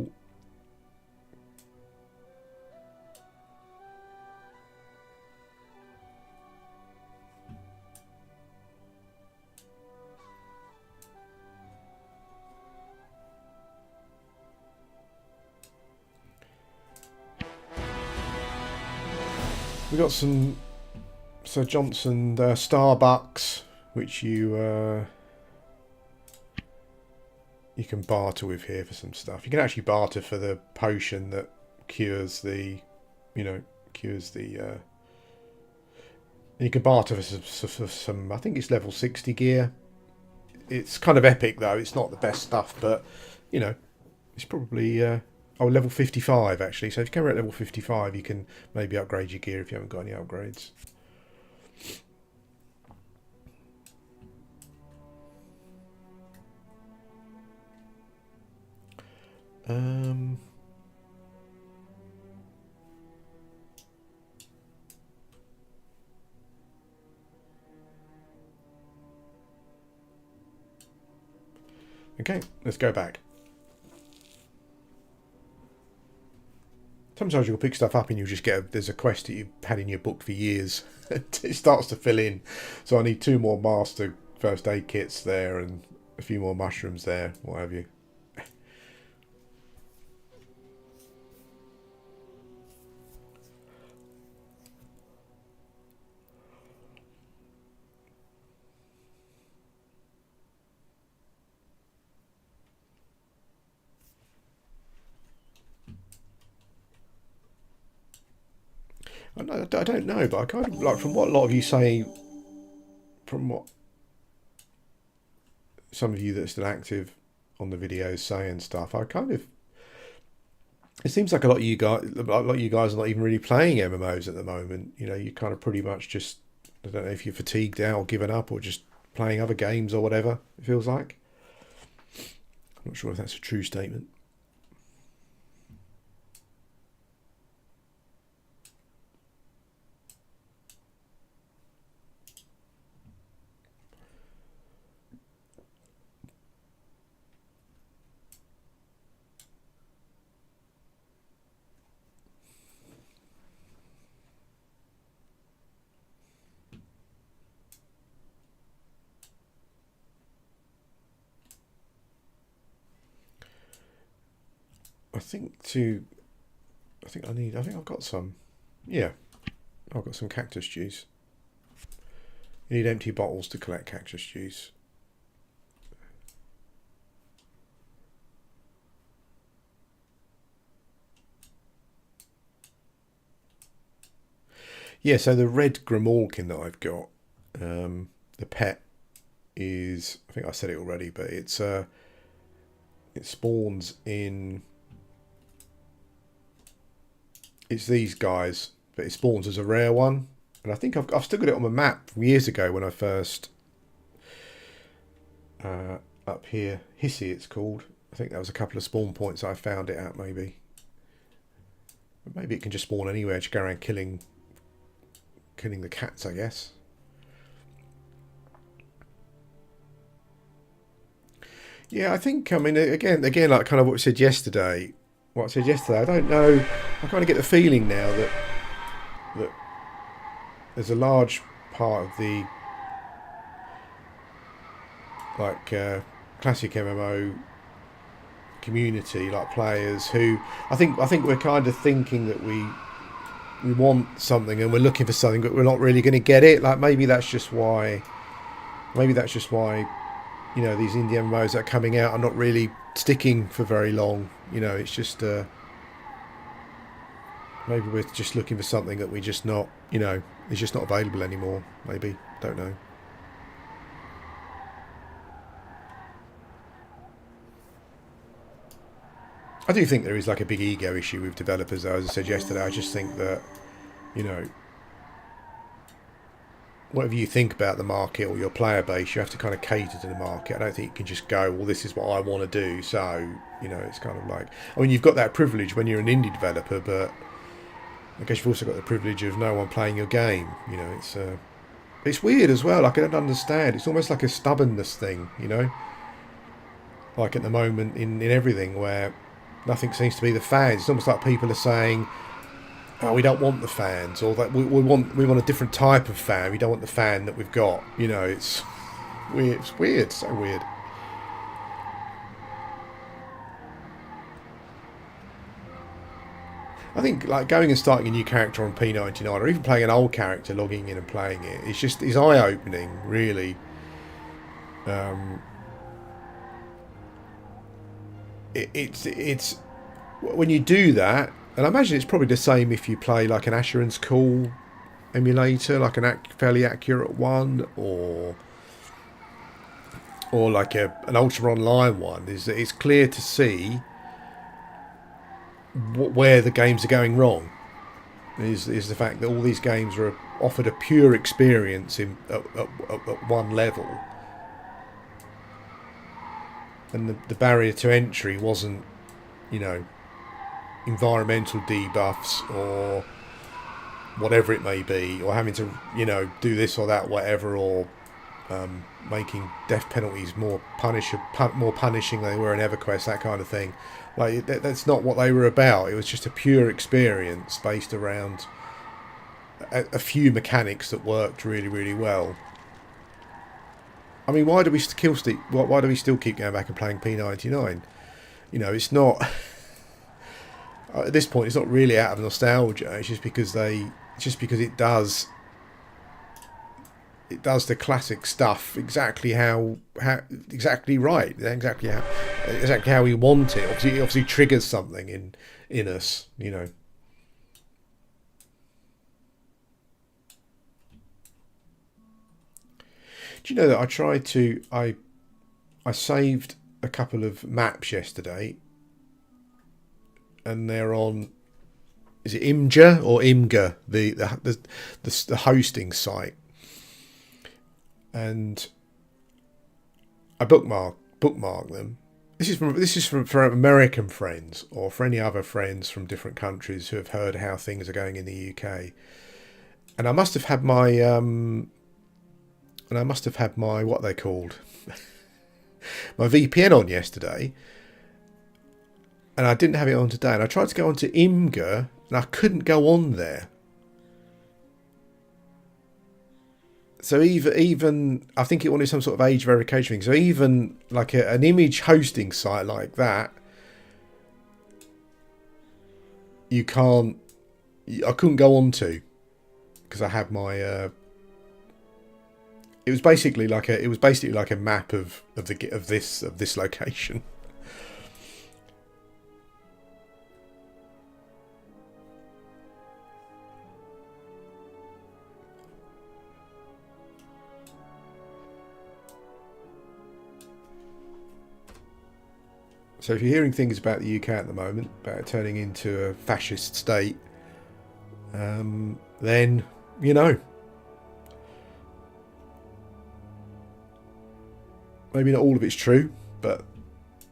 S1: got some Sir Johnson Starbucks, which you can barter with here for some stuff. You can actually barter for the potion that cures the. You can barter for some. I think it's level 60 gear. It's kind of epic though. It's not the best stuff, but it's probably. Level 55 actually. So if you come at level 55, you can maybe upgrade your gear if you haven't got any upgrades. Okay, let's go back. Sometimes you'll pick stuff up and you'll just there's a quest that you've had in your book for years. It starts to fill in. So I need 2 more master first aid kits there and a few more mushrooms there, what have you. I don't know, but I kind of like, from what a lot of you say, from what some of you that are still active on the videos say and stuff, I kind of, it seems like a lot of you guys are not even really playing MMOs at the moment. You know, you kind of pretty much just, I don't know if you're fatigued out or given up or just playing other games or whatever, it feels like. I'm not sure if that's a true statement. I think I've got some. Yeah, I've got some cactus juice. You need empty bottles to collect cactus juice. Yeah, so the red Grimorkin that I've got, the pet is, I think I said it already, but it spawns in, it's these guys, but it spawns as a rare one. And I think I've still got it on my map from years ago when I first, up here, Hissy it's called. I think that was a couple of spawn points I found it at, maybe. But maybe it can just spawn anywhere, just go around killing the cats, I guess. Yeah, I think, I mean, again, like kind of what I said yesterday, I don't know, I kind of get the feeling now that there's a large part of the, like, classic MMO community, like players who, I think we're kind of thinking that we want something and we're looking for something, but we're not really going to get it. Like, maybe that's just why, you know, these indie MMOs that are coming out are not really sticking for very long. You know, it's just, maybe we're just looking for something that we just not, you know, is just not available anymore. Maybe, don't know. I do think there is like a big ego issue with developers, though. As I said yesterday, I just think that, you know, whatever you think about the market or your player base, you have to kind of cater to the market. I don't think you can just go, well, this is what I want to do. So, you know, it's kind of like, I mean, you've got that privilege when you're an indie developer, but I guess you've also got the privilege of no one playing your game. You know, it's weird as well. Like, I don't understand. It's almost like a stubbornness thing, you know, like at the moment in everything where nothing seems to be the fans. It's almost like people are saying, oh, we don't want the fans, or that we want a different type of fan. We don't want the fan that we've got. You know, it's weird. It's weird. So weird. I think like going and starting a new character on P99, or even playing an old character, logging in and playing it, it's just is eye opening, really. It's when you do that, and I imagine it's probably the same if you play like an Asheron's Call emulator, like an fairly accurate one, or like an Ultra Online one. Is that it's clear to see where the games are going wrong. Is the fact that all these games are offered a pure experience at one level, and the barrier to entry wasn't, you know, environmental debuffs or whatever it may be, or having to, you know, do this or that, whatever, or making death penalties more punishing than they were in EverQuest, that kind of thing. Like, that's not what they were about. It was just a pure experience based around a few mechanics that worked really, really well. I mean, why do we still keep going back and playing P99? You know, it's not at this point, it's not really out of nostalgia. It's just because it does the classic stuff exactly how we want it. Obviously, it obviously triggers something in us, you know. Do you know that I tried to? I saved a couple of maps yesterday, and they're on. Is it Imgur or Imgur, the hosting site? And I bookmark them. This is for American friends or for any other friends from different countries who have heard how things are going in the UK. And I must have had my what they called my VPN on yesterday, and I didn't have it on today. And I tried to go onto Imgur, and I couldn't go on there. So even I think it wanted some sort of age verification thing. So even like an image hosting site like that, I couldn't go on to, because I had my. It was basically like a map of this location. So if you're hearing things about the UK at the moment, about it turning into a fascist state, then you know. Maybe not all of it's true, but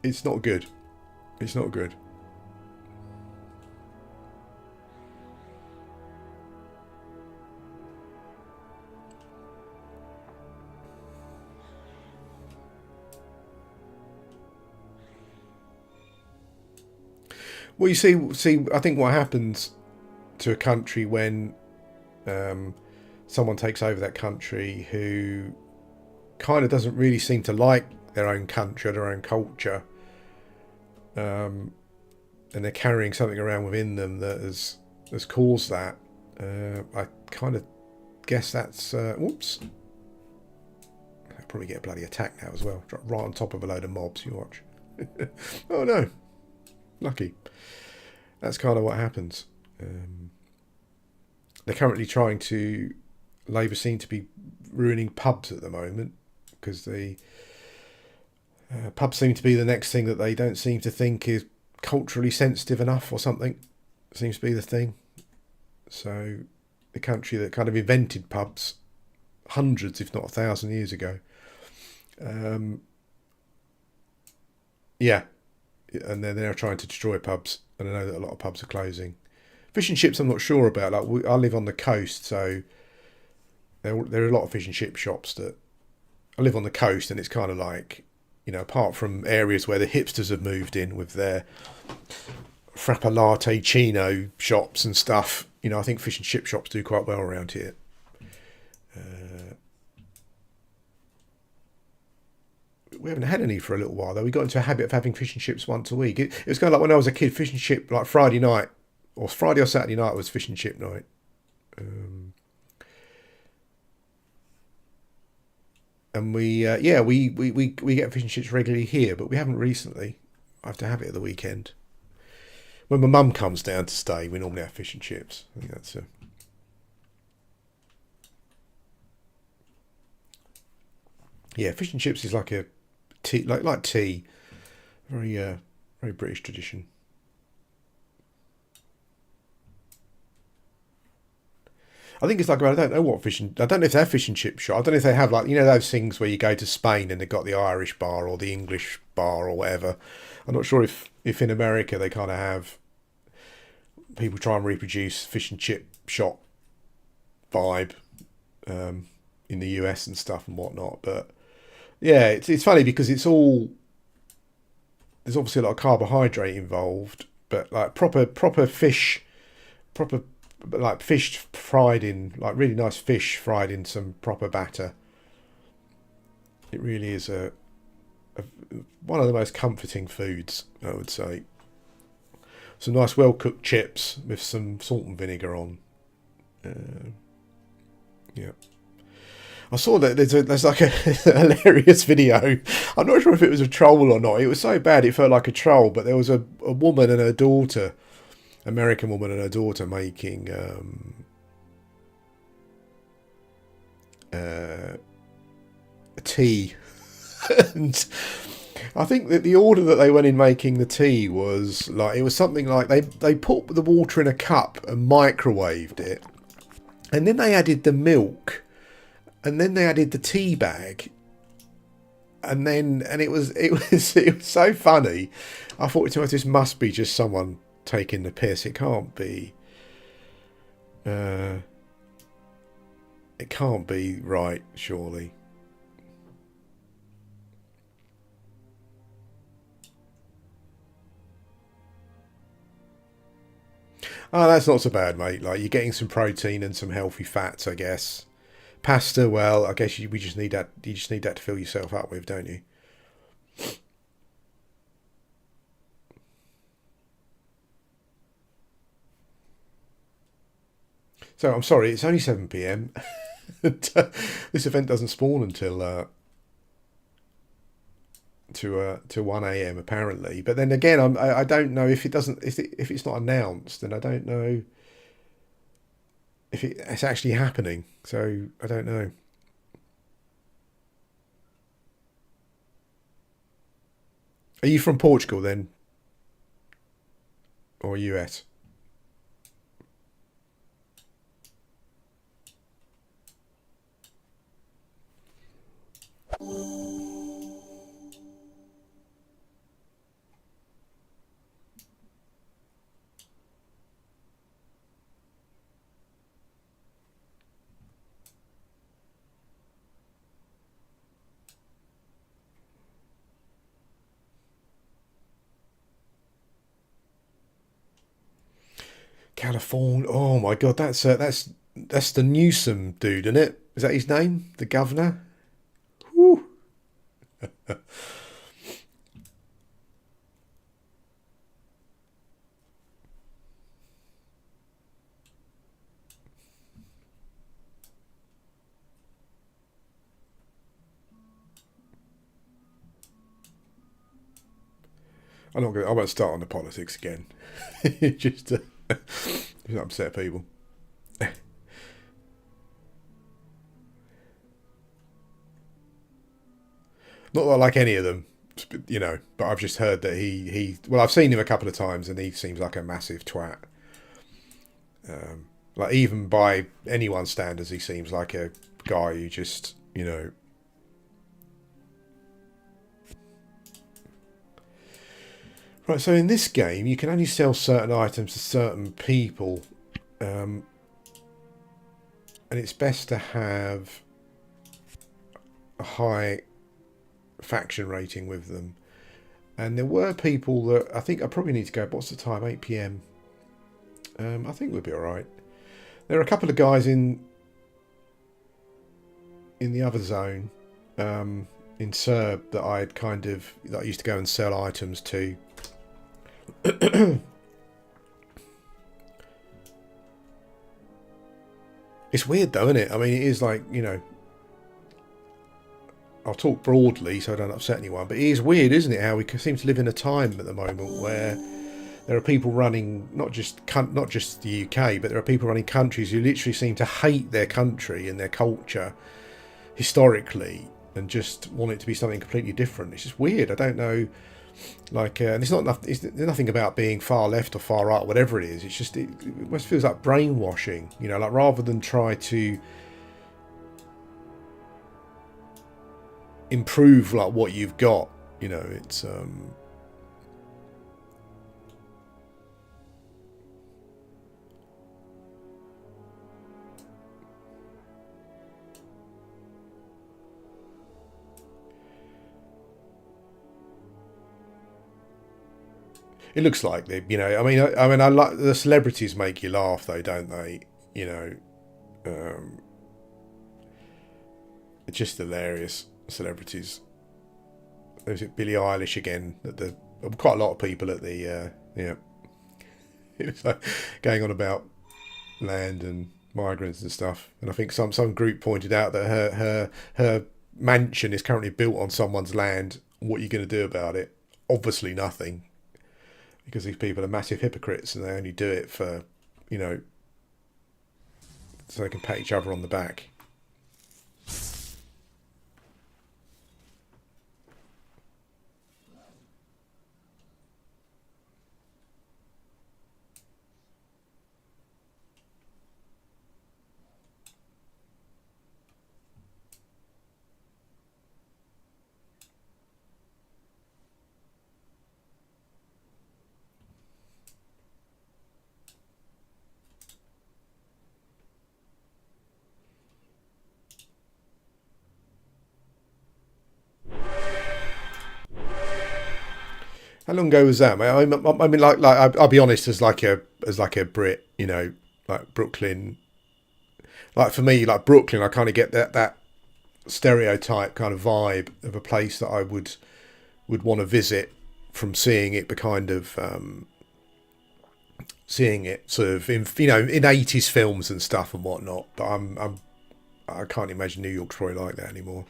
S1: it's not good. It's not good. Well, you see, I think what happens to a country when someone takes over that country who kind of doesn't really seem to like their own country or their own culture, and they're carrying something around within them that has caused that. I kind of guess that's whoops. I'll probably get a bloody attack now as well, right on top of a load of mobs. You watch. Oh no, lucky. That's kind of what happens. They're currently trying to. Labour seem to be ruining pubs at the moment, because the pubs seem to be the next thing that they don't seem to think is culturally sensitive enough or something. Seems to be the thing. So the country that kind of invented pubs hundreds, if not 1,000 years ago. Yeah. And they're now trying to destroy pubs. And I know that a lot of pubs are closing. Fish and chips I'm not sure about. Like I live on the coast, so there are a lot of fish and chip shops that... I live on the coast, and it's kind of like, you know, apart from areas where the hipsters have moved in with their frappa latte chino shops and stuff, you know, I think fish and chip shops do quite well around here. We haven't had any for a little while, though. We got into a habit of having fish and chips once a week. It was kind of like when I was a kid, fish and chip, like Friday night, or Friday or Saturday night was fish and chip night. And we get fish and chips regularly here, but we haven't recently. I have to have it at the weekend. When my mum comes down to stay, we normally have fish and chips. I think that's yeah, fish and chips is like a tea, like tea, very very British tradition. I think it's like, I don't know what I don't know if they're fish and chip shop. I don't know if they have, like, you know, those things where you go to Spain and they've got the Irish bar or the English bar or whatever. I'm not sure if in America they kind of have people try and reproduce fish and chip shop vibe in the US and stuff and whatnot. But yeah, it's funny because it's all, there's obviously a lot of carbohydrate involved, but like proper fish, like fish fried in, like really nice fish fried in some proper batter. It really is one of the most comforting foods, I would say. Some nice well cooked chips with some salt and vinegar on. Yeah. I saw that there's like a hilarious video. I'm not sure if it was a troll or not. It was so bad it felt like a troll, but there was a woman and her daughter, American woman and her daughter, making tea. And I think that the order that they went in making the tea was like, it was something like they put the water in a cup and microwaved it, and then they added the milk, and then they added the tea bag, and it was so funny. I thought to myself, this must be just someone taking the piss. It can't be. It can't be right, surely. Oh, that's not so bad, mate. Like, you're getting some protein and some healthy fats, I guess. Pasta, well, I guess we just need that. You just need that to fill yourself up with, don't you? So I'm sorry, it's only 7 p.m. This event doesn't spawn until to 1 a.m. apparently. But then again, I don't know if it doesn't if it's not announced, then I don't know if it's actually happening. So I don't know. Are you from Portugal then, or US? California. Oh my God, that's the Newsom dude, isn't it? Is that his name? The governor? Whew. I'm not going. I won't start on the politics again. just to upset people. Not that I like any of them, but I've just heard that well, I've seen him a couple of times, and he seems like a massive twat. Like, even by anyone's standards, he seems like a guy who just, Right, so in this game, you can only sell certain items to certain people, and it's best to have a high faction rating with them. And there were people that I think I probably need to go. What's the time? 8 p.m. I think we'll be all right. There are a couple of guys in the other zone, in Serb, that I used to go and sell items to. It's weird though, isn't it? I mean, it is like, I'll talk broadly so I don't upset anyone, but it is weird, isn't it, how we seem to live in a time at the moment where there are people running not just the UK, but there are people running countries who literally seem to hate their country and their culture historically and just want it to be something completely different. It's just weird. I don't know. Like, and there's nothing about being far left or far right, or whatever it is. It's just it almost feels like brainwashing. Like, rather than try to improve like what you've got, it's it looks like they, I like the celebrities make you laugh though, don't they? It's just hilarious. Celebrities. There's Billie Eilish again. Quite a lot of people at the yeah. It was like going on about land and migrants and stuff. And I think some group pointed out that her mansion is currently built on someone's land. What are you going to do about it? Obviously nothing, because these people are massive hypocrites and they only do it for, so they can pat each other on the back. How long ago was that, mate? I mean, I'll be honest, as like a Brit, you know, like Brooklyn. Like for me, like Brooklyn, I kind of get that stereotype kind of vibe of a place that I would want to visit from seeing it, but kind of seeing it sort of in, you know, in 80s films and stuff and whatnot. But I can't imagine New York's probably like that anymore.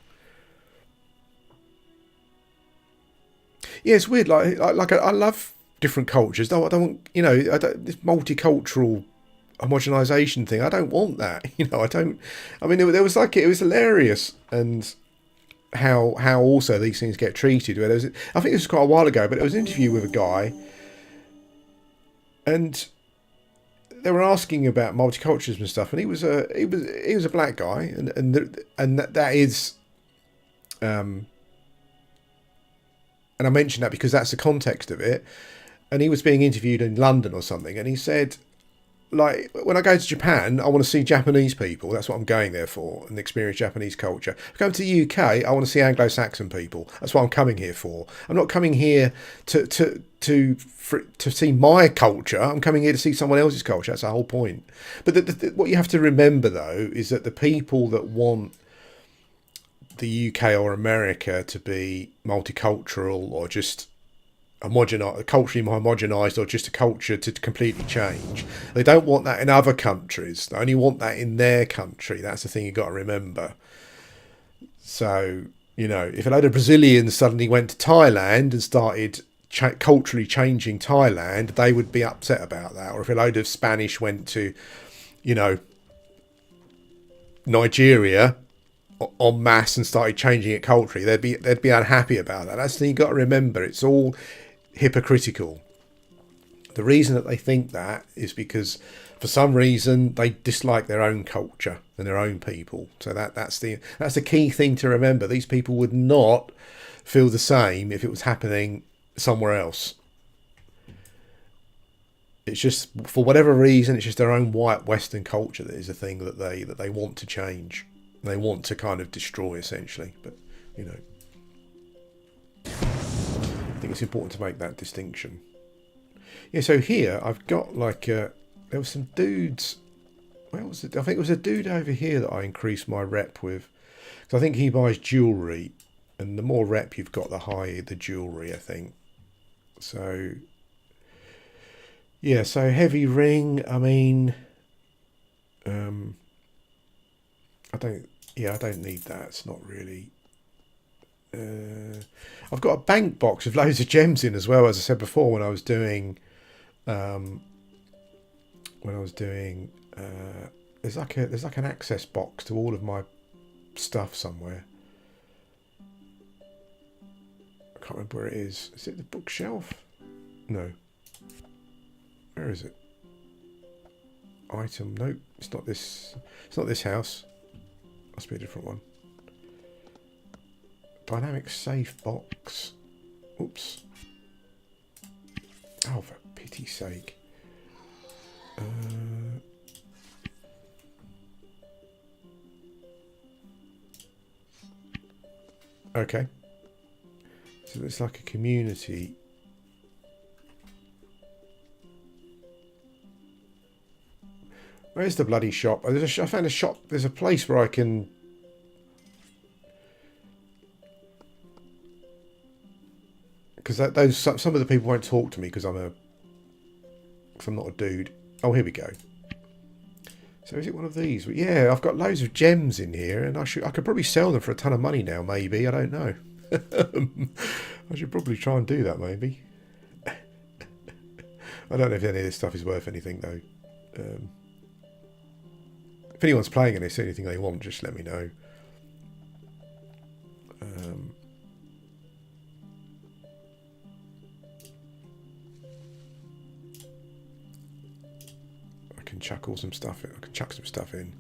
S1: Yeah, it's weird. I love different cultures. I don't want, you know, this multicultural homogenization thing. I don't want that. You know, I don't. I mean, there was like it was hilarious, and how also these things get treated. Where there was, I think this was quite a while ago, but it was an interview with a guy, and they were asking about multiculturalism and stuff, and he was a black guy, and that is. And I mention that because that's the context of it. And he was being interviewed in London or something, and he said, like, when I go to Japan, I want to see Japanese people. That's what I'm going there for, and experience Japanese culture. If I go to the UK, I want to see Anglo-Saxon people. That's what I'm coming here for. I'm not coming here to see my culture. I'm coming here to see someone else's culture. That's the whole point. But what you have to remember, though, is that the people that want the UK or America to be multicultural or just culturally homogenized, or just a culture to completely change, they don't want that in other countries. They only want that in their country. That's the thing you've got to remember. So, you know, if a load of Brazilians suddenly went to Thailand and started culturally changing Thailand, they would be upset about that. Or if a load of Spanish went to, you know, Nigeria en masse and started changing it culturally, they'd be unhappy about that. That's the thing you've got to remember. It's all hypocritical. The reason that they think that is because for some reason they dislike their own culture and their own people. So that's the key thing to remember. These people would not feel the same if it was happening somewhere else. It's just, for whatever reason, it's just their own white Western culture that is the thing that they want to change. They want to kind of destroy, essentially. But, you know, I think it's important to make that distinction. Yeah, so here I've got like there were some dudes. Where was it? I think it was a dude over here that I increased my rep with. So I think he buys jewellery, and the more rep you've got, the higher the jewellery, I think. So yeah, so heavy ring. I mean, I don't need that. It's not really. I've got a bank box with loads of gems in as well, as I said before, when I was doing there's like an access box to all of my stuff somewhere. I can't remember where it is. Is it the bookshelf? No. Where is it? Item. Nope. It's not this. It's not this house. Must be a different one. Dynamic safe box. Oops. Oh, for pity's sake. Okay. So it's like a community. Where's the bloody shop? I found a shop. There's a place where I can. Because some of the people won't talk to me because I'm not a dude. Oh, here we go. So is it one of these? Yeah, I've got loads of gems in here, and I could probably sell them for a ton of money now. Maybe, I don't know. I should probably try and do that. Maybe. I don't know if any of this stuff is worth anything though. If anyone's playing and they see anything they want, just let me know. I can chuck some stuff in.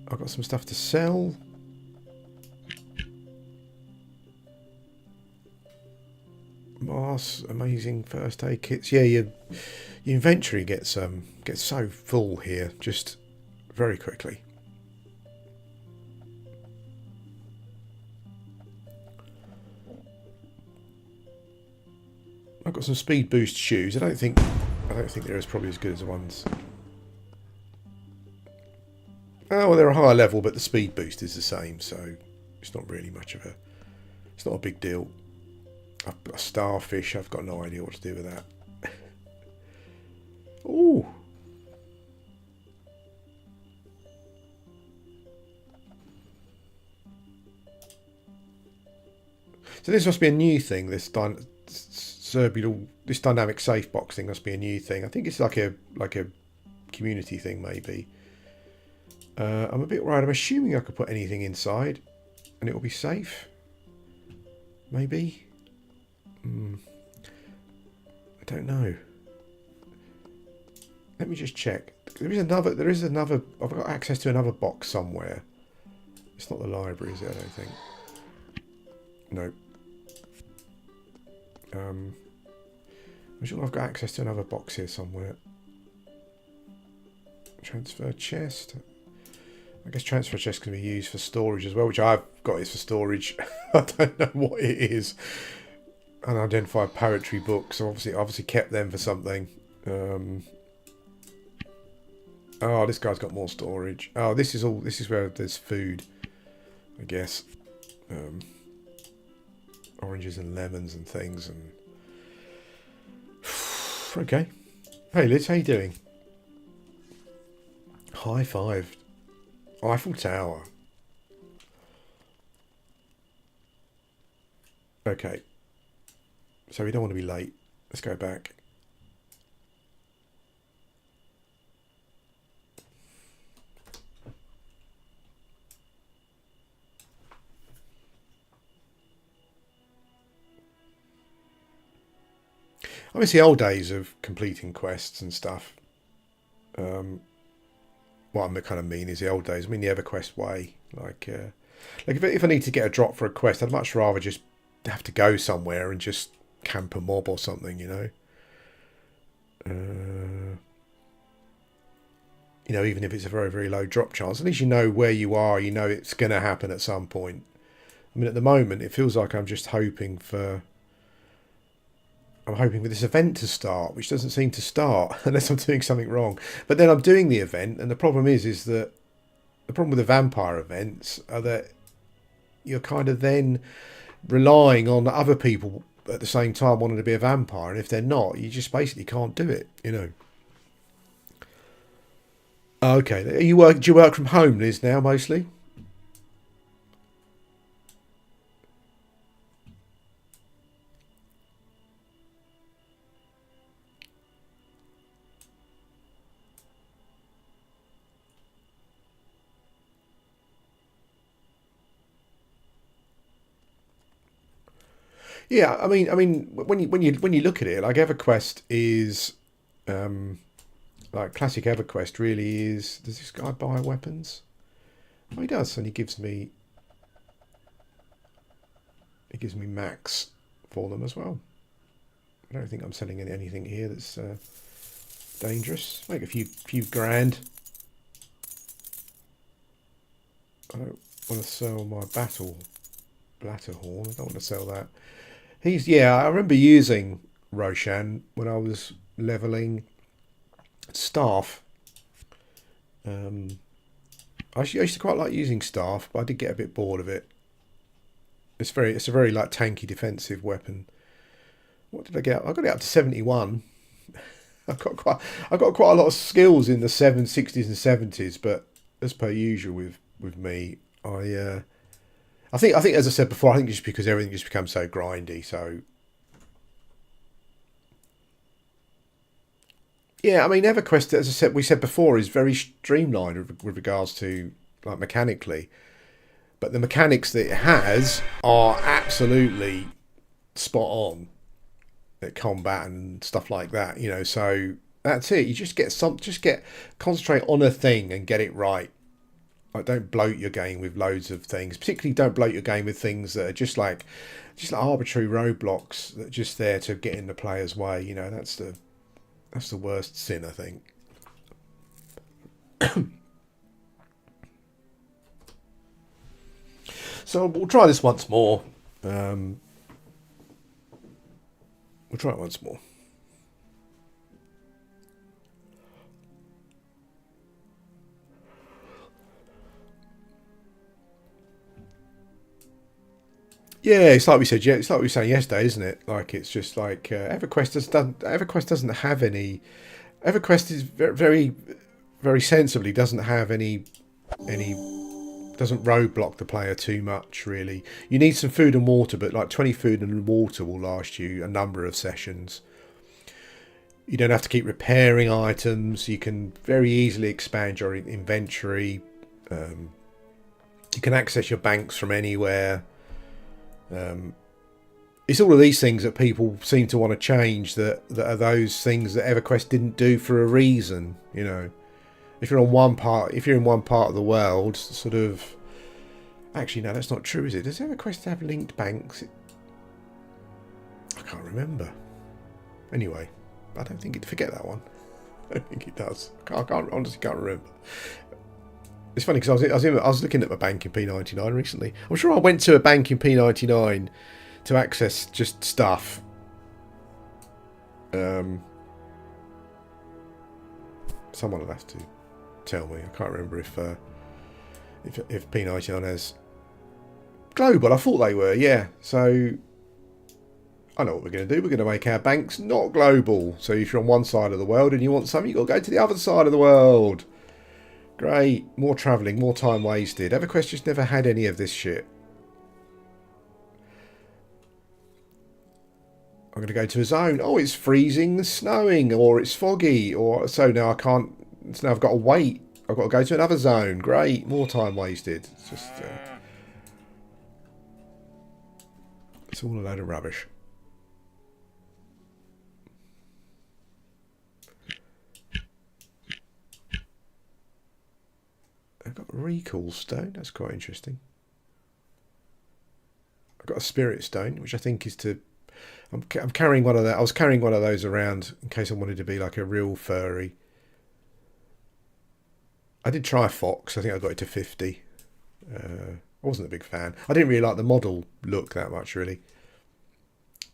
S1: I've got some stuff to sell. Mars, amazing first aid kits. Yeah, your inventory gets so full here just very quickly. I've got some speed boost shoes. I don't think they're as probably as good as the ones. Oh, well, they're a higher level, but the speed boost is the same, so it's not really much of a. It's not a big deal. A starfish. I've got no idea what to do with that. Ooh. So this must be a new thing. This dynamic safe box thing must be a new thing. I think it's like a community thing, maybe. I'm a bit worried. I'm assuming I could put anything inside, and it will be safe. Maybe. I don't know. Let me just check. There is another. I've got access to another box somewhere. It's not the library, is it? I don't think. No. I'm sure I've got access to another box here somewhere. Transfer chest. I guess transfer chest can be used for storage as well, which I've got is for storage. I don't know what it is. Unidentified poetry books. Obviously kept them for something. Oh, this guy's got more storage. Oh, this is where there's food, I guess. Oranges and lemons and things. And okay. Hey Liz, how you doing? High five. Eiffel Tower. Okay. So we don't want to be late. Let's go back. I miss the old days of completing quests and stuff. What I kind of mean is the old days. I mean the EverQuest way. Like if I need to get a drop for a quest, I'd much rather just have to go somewhere and just camp a mob or something, you know. You know, even if it's a very, very low drop chance, at least you know where you are. You know it's going to happen at some point. I mean, at the moment, it feels like I'm just hoping for this event to start, which doesn't seem to start unless I'm doing something wrong. But then I'm doing the event, and the problem is that the problem with the vampire events are that you're kind of then relying on other people at the same time wanting to be a vampire, and if they're not, you just basically can't do it, you know. Okay, do you work from home, Liz, now mostly? Yeah, I mean, when you look at it, like EverQuest is, like classic EverQuest really is. Does this guy buy weapons? Oh, he does, and he gives me max for them as well. I don't think I'm selling anything here that's dangerous. Make a few grand. I don't want to sell my Blatterhorn. I don't want to sell that. I remember using Roshan when I was leveling staff. I used to quite like using staff, but I did get a bit bored of it. It's a very like tanky defensive weapon. What did I get? I got it up to 71. I've got quite a lot of skills in the 60s and 70s, but as per usual with me, I think as I said before, I think just because everything just becomes so grindy, so yeah, I mean EverQuest, as I said, we said before, is very streamlined with regards to like mechanically, but the mechanics that it has are absolutely spot on at combat and stuff like that, you know. So that's it. You just concentrate on a thing and get it right. Like, don't bloat your game with loads of things. Particularly, don't bloat your game with things that are just like arbitrary roadblocks that are just there to get in the player's way. You know, that's the worst sin, I think. So we'll try this once more. We'll try it once more. Yeah, it's like we said. Yeah, it's like we were saying yesterday, isn't it? Like it's just like EverQuest doesn't have any. EverQuest is very, very sensibly doesn't have any doesn't roadblock the player too much. Really, you need some food and water, but like 20 food and water will last you a number of sessions. You don't have to keep repairing items. You can very easily expand your inventory. You can access your banks from anywhere. It's all of these things that people seem to want to change that are those things that EverQuest didn't do for a reason. You know, if you're in one part of the world, sort of. Actually, no, that's not true, is it? Does EverQuest have linked banks? I can't remember. Anyway, I don't think it. Forget that one. I don't think it does. I honestly can't remember. It's funny because I was looking at my bank in P99 recently. I'm sure I went to a bank in P99 to access just stuff. Someone will have to tell me. I can't remember if P99 has global. I thought they were, yeah. So I know what we're going to do. We're going to make our banks not global. So if you're on one side of the world and you want something, you've got to go to the other side of the world. Great. More travelling, more time wasted. EverQuest just never had any of this shit. I'm going to go to a zone. Oh, it's freezing, snowing, or it's foggy, or so now I can't. So now I've got to wait. I've got to go to another zone. Great. More time wasted. It's just. It's all a load of rubbish. I've got a recall stone. That's quite interesting. I've got a spirit stone, which I think is to. I'm carrying one of that. I was carrying one of those around in case I wanted to be like a real furry. I did try Fox. I think I got it to 50. I wasn't a big fan. I didn't really like the model look that much, really.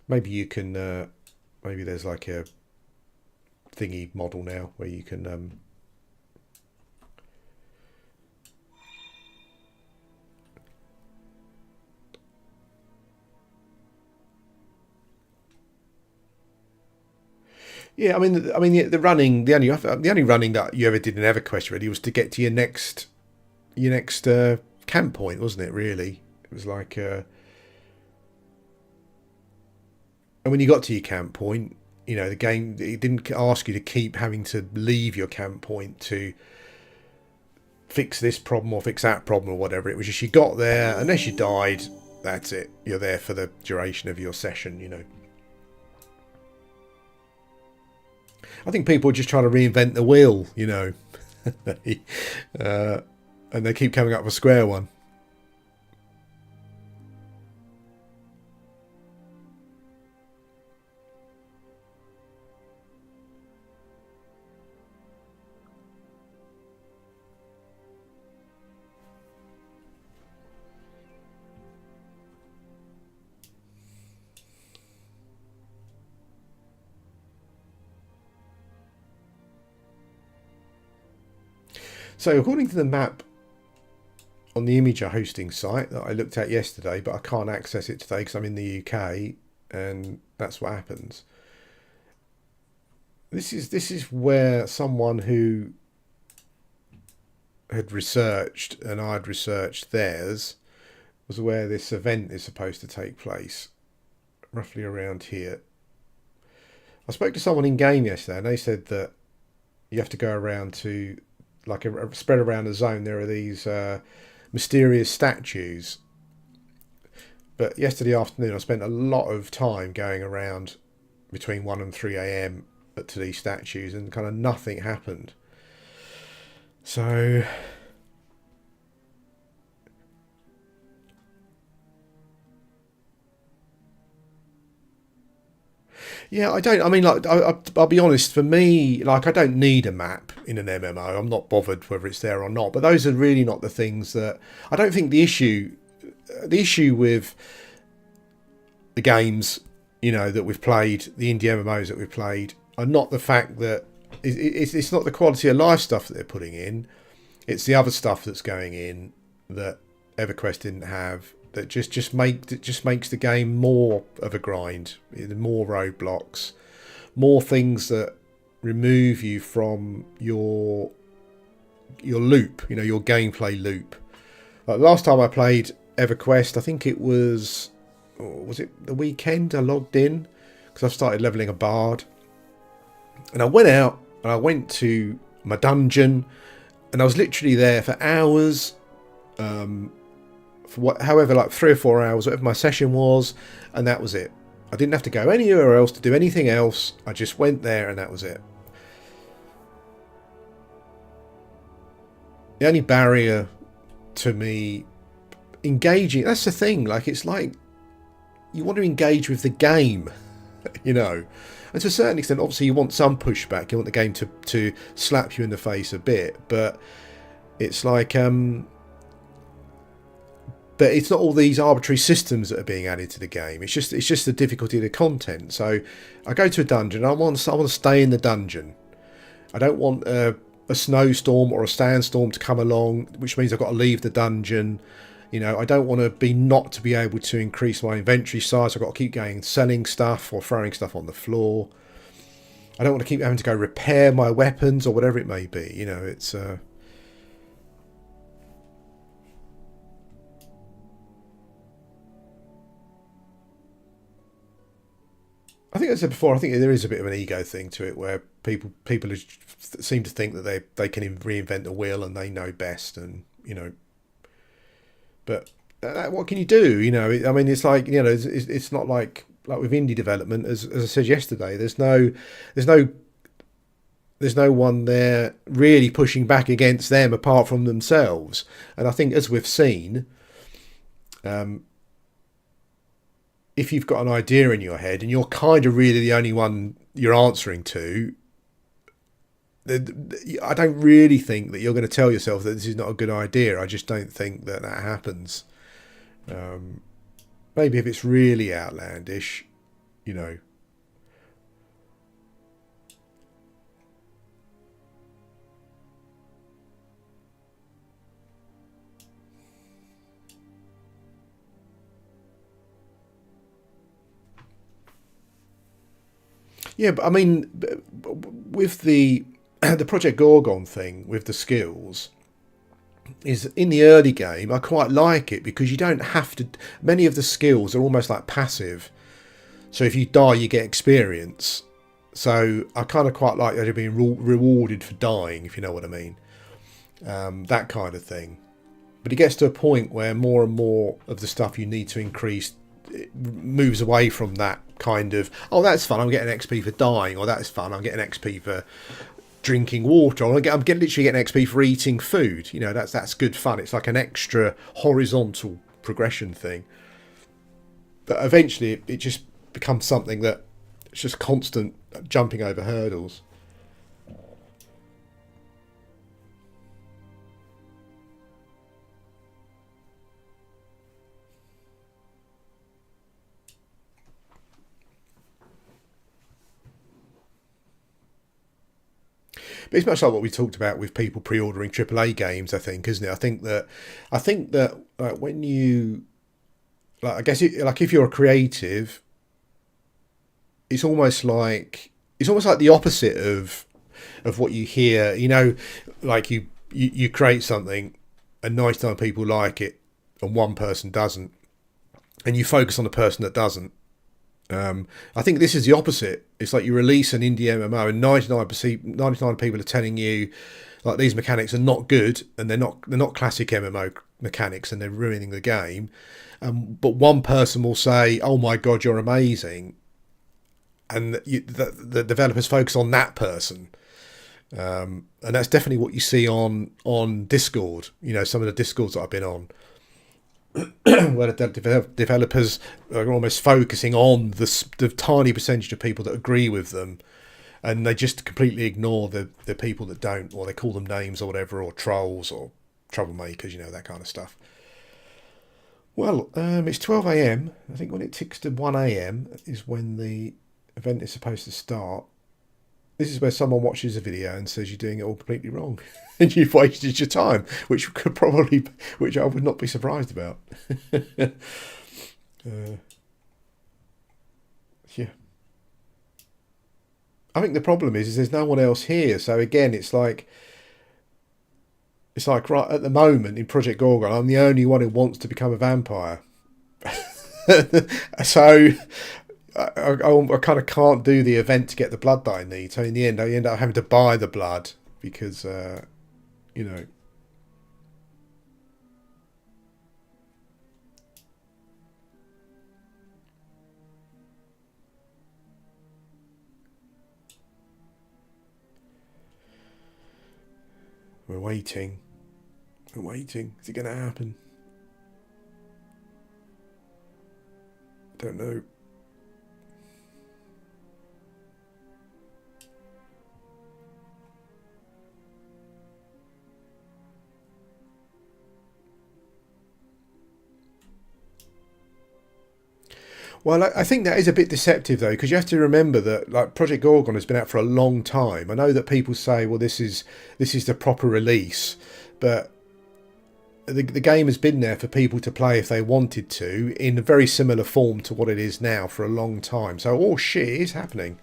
S1: Maybe you can. Maybe there's like a thingy model now where you can. Yeah, I mean, the running, the only running that you ever did in EverQuest really was to get to your next camp point, wasn't it? Really, it was like, and when you got to your camp point, you know, the game it didn't ask you to keep having to leave your camp point to fix this problem or fix that problem or whatever. It was just you got there, unless you died, that's it. You're there for the duration of your session, you know. I think people are just trying to reinvent the wheel, you know, and they keep coming up with a square one. So according to the map on the Imager hosting site that I looked at yesterday, but I can't access it today because I'm in the UK, and that's what happens. This is where someone who had researched and I'd researched theirs was where this event is supposed to take place, roughly around here. I spoke to someone in game yesterday, and they said that you have to go around to like a spread around the zone. There are these mysterious statues. But yesterday afternoon I spent a lot of time going around between 1 and 3 a.m. to these statues, and kind of nothing happened. So yeah, I mean, like, I'll be honest. For me, like, I don't need a map in an MMO. I'm not bothered whether it's there or not. But those are really not the things that I don't think the issue with the games that we've played, the indie MMOs that we've played, are not the fact that it's not the quality of life stuff that they're putting in. It's the other stuff that's going in that EverQuest didn't have. That just makes the game more of a grind, more roadblocks, more things that remove you from your loop, your gameplay loop. Like last time I played EverQuest, I think it was it the weekend I logged in because I've started leveling a bard, and I went out and I went to my dungeon, and I was literally there for hours, however, like 3 or 4 hours, whatever my session was, and that was it. I didn't have to go anywhere else to do anything else. I just went there and that was it. The only barrier to me engaging, that's the thing, like it's like you want to engage with the game, and to a certain extent obviously you want some pushback, you want the game to slap you in the face a bit, but it's like but it's not all these arbitrary systems that are being added to the game. It's just the difficulty of the content. So I go to a dungeon, I want to stay in the dungeon. I don't want a snowstorm or a sandstorm to come along, which means I've got to leave the dungeon. I don't want to not be able to increase my inventory size. I've got to keep going selling stuff or throwing stuff on the floor. I don't want to keep having to go repair my weapons or whatever it may be. It's I think I said before, I think there is a bit of an ego thing to it where people seem to think that they can reinvent the wheel and they know best, and but what can you do? I mean, it's like it's not like with indie development, as I said yesterday. There's no one there really pushing back against them apart from themselves. And I think, as we've seen, if you've got an idea in your head and you're kind of really the only one you're answering to, I don't really think that you're going to tell yourself that this is not a good idea. I just don't think that happens. Maybe if it's really outlandish, Yeah, but I mean, with the Project Gorgon thing with the skills, is in the early game I quite like it because you don't have to. Many of the skills are almost like passive, so if you die you get experience. So I kind of quite like that you're being rewarded for dying, if you know what I mean. That kind of thing. But it gets to a point where more and more of the stuff you need to increase, it moves away from that kind of, oh, that's fun, I'm getting XP for dying, or that's fun, I'm getting XP for drinking water, or I'm literally getting XP for eating food. That's good fun. It's like an extra horizontal progression thing. But eventually it just becomes something that it's just constant jumping over hurdles. But it's much like what we talked about with people pre-ordering AAA games, I think, isn't it? I think that when you, I guess, if you're a creative, it's almost like the opposite of what you hear. Like you create something, and 99 people like it, and one person doesn't, and you focus on the person that doesn't. I think this is the opposite. It's like you release an indie MMO and 99 people are telling you like these mechanics are not good and they're not classic MMO mechanics and they're ruining the game. But one person will say, "Oh my God, you're amazing," and the developers focus on that person. And that's definitely what you see on Discord. Some of the Discords that I've been on, where the developers are almost focusing on the tiny percentage of people that agree with them, and they just completely ignore the people that don't, or they call them names or whatever, or trolls or troublemakers, that kind of stuff. Well, it's 12 a.m. I think when it ticks to 1 a.m. is when the event is supposed to start. This is where someone watches a video and says you're doing it all completely wrong and you've wasted your time, which could probably, which I would not be surprised about. Yeah. I think the problem is there's no one else here. So again, it's like right at the moment in Project Gorgon, I'm the only one who wants to become a vampire. So I kind of can't do the event to get the blood that I need. So in the end, I end up having to buy the blood because, you know. We're waiting. We're waiting. Is it going to happen? I don't know. Well, I think that is a bit deceptive though, because you have to remember that like Project Gorgon has been out for a long time. I know that people say, well, this is the proper release, but the game has been there for people to play if they wanted to in a very similar form to what it is now for a long time. So, oh shit, it is happening.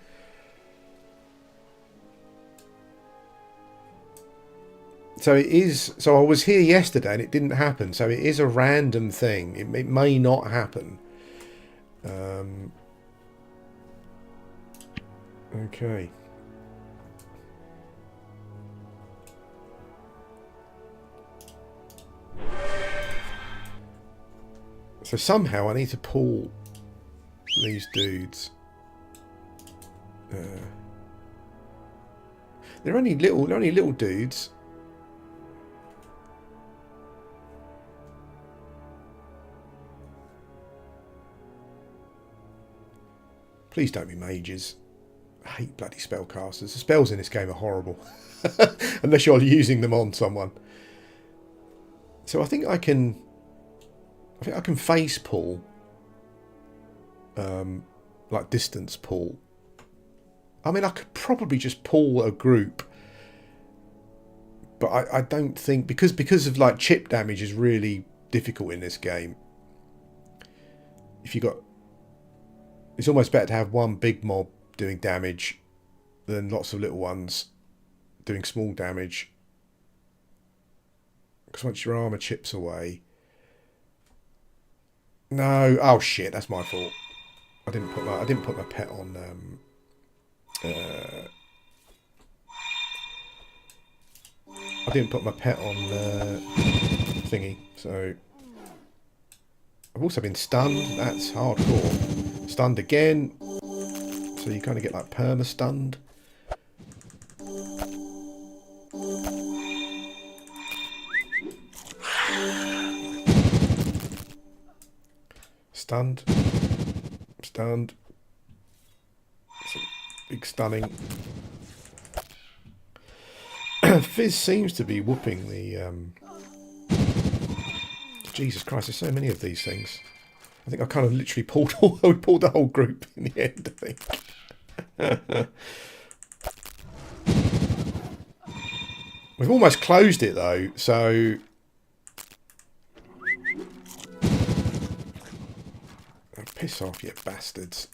S1: So it is. So I was here yesterday and it didn't happen. So it is a random thing. It may not happen. Okay. So somehow I need to pull these dudes. They're only little dudes. Please don't be mages. I hate bloody spellcasters. The spells in this game are horrible. Unless you're using them on someone. So I think I can face pull. Like distance pull. I mean, I could probably just pull a group. But I don't think, because of like chip damage is really difficult in this game. If you got, it's almost better to have one big mob doing damage than lots of little ones doing small damage. Because once your armor chips away. No, oh shit, that's my fault. I didn't put my pet on. I didn't put my pet on thingy. So I've also been stunned. That's hardcore. Stunned again. So you kind of get like perma stunned. Stunned. Stunned. Some big stunning. Fizz seems to be whooping the... Jesus Christ, there's so many of these things. I think I kind of literally pulled the whole group in the end, I think. We've almost closed it though, so... Oh, piss off, you bastards.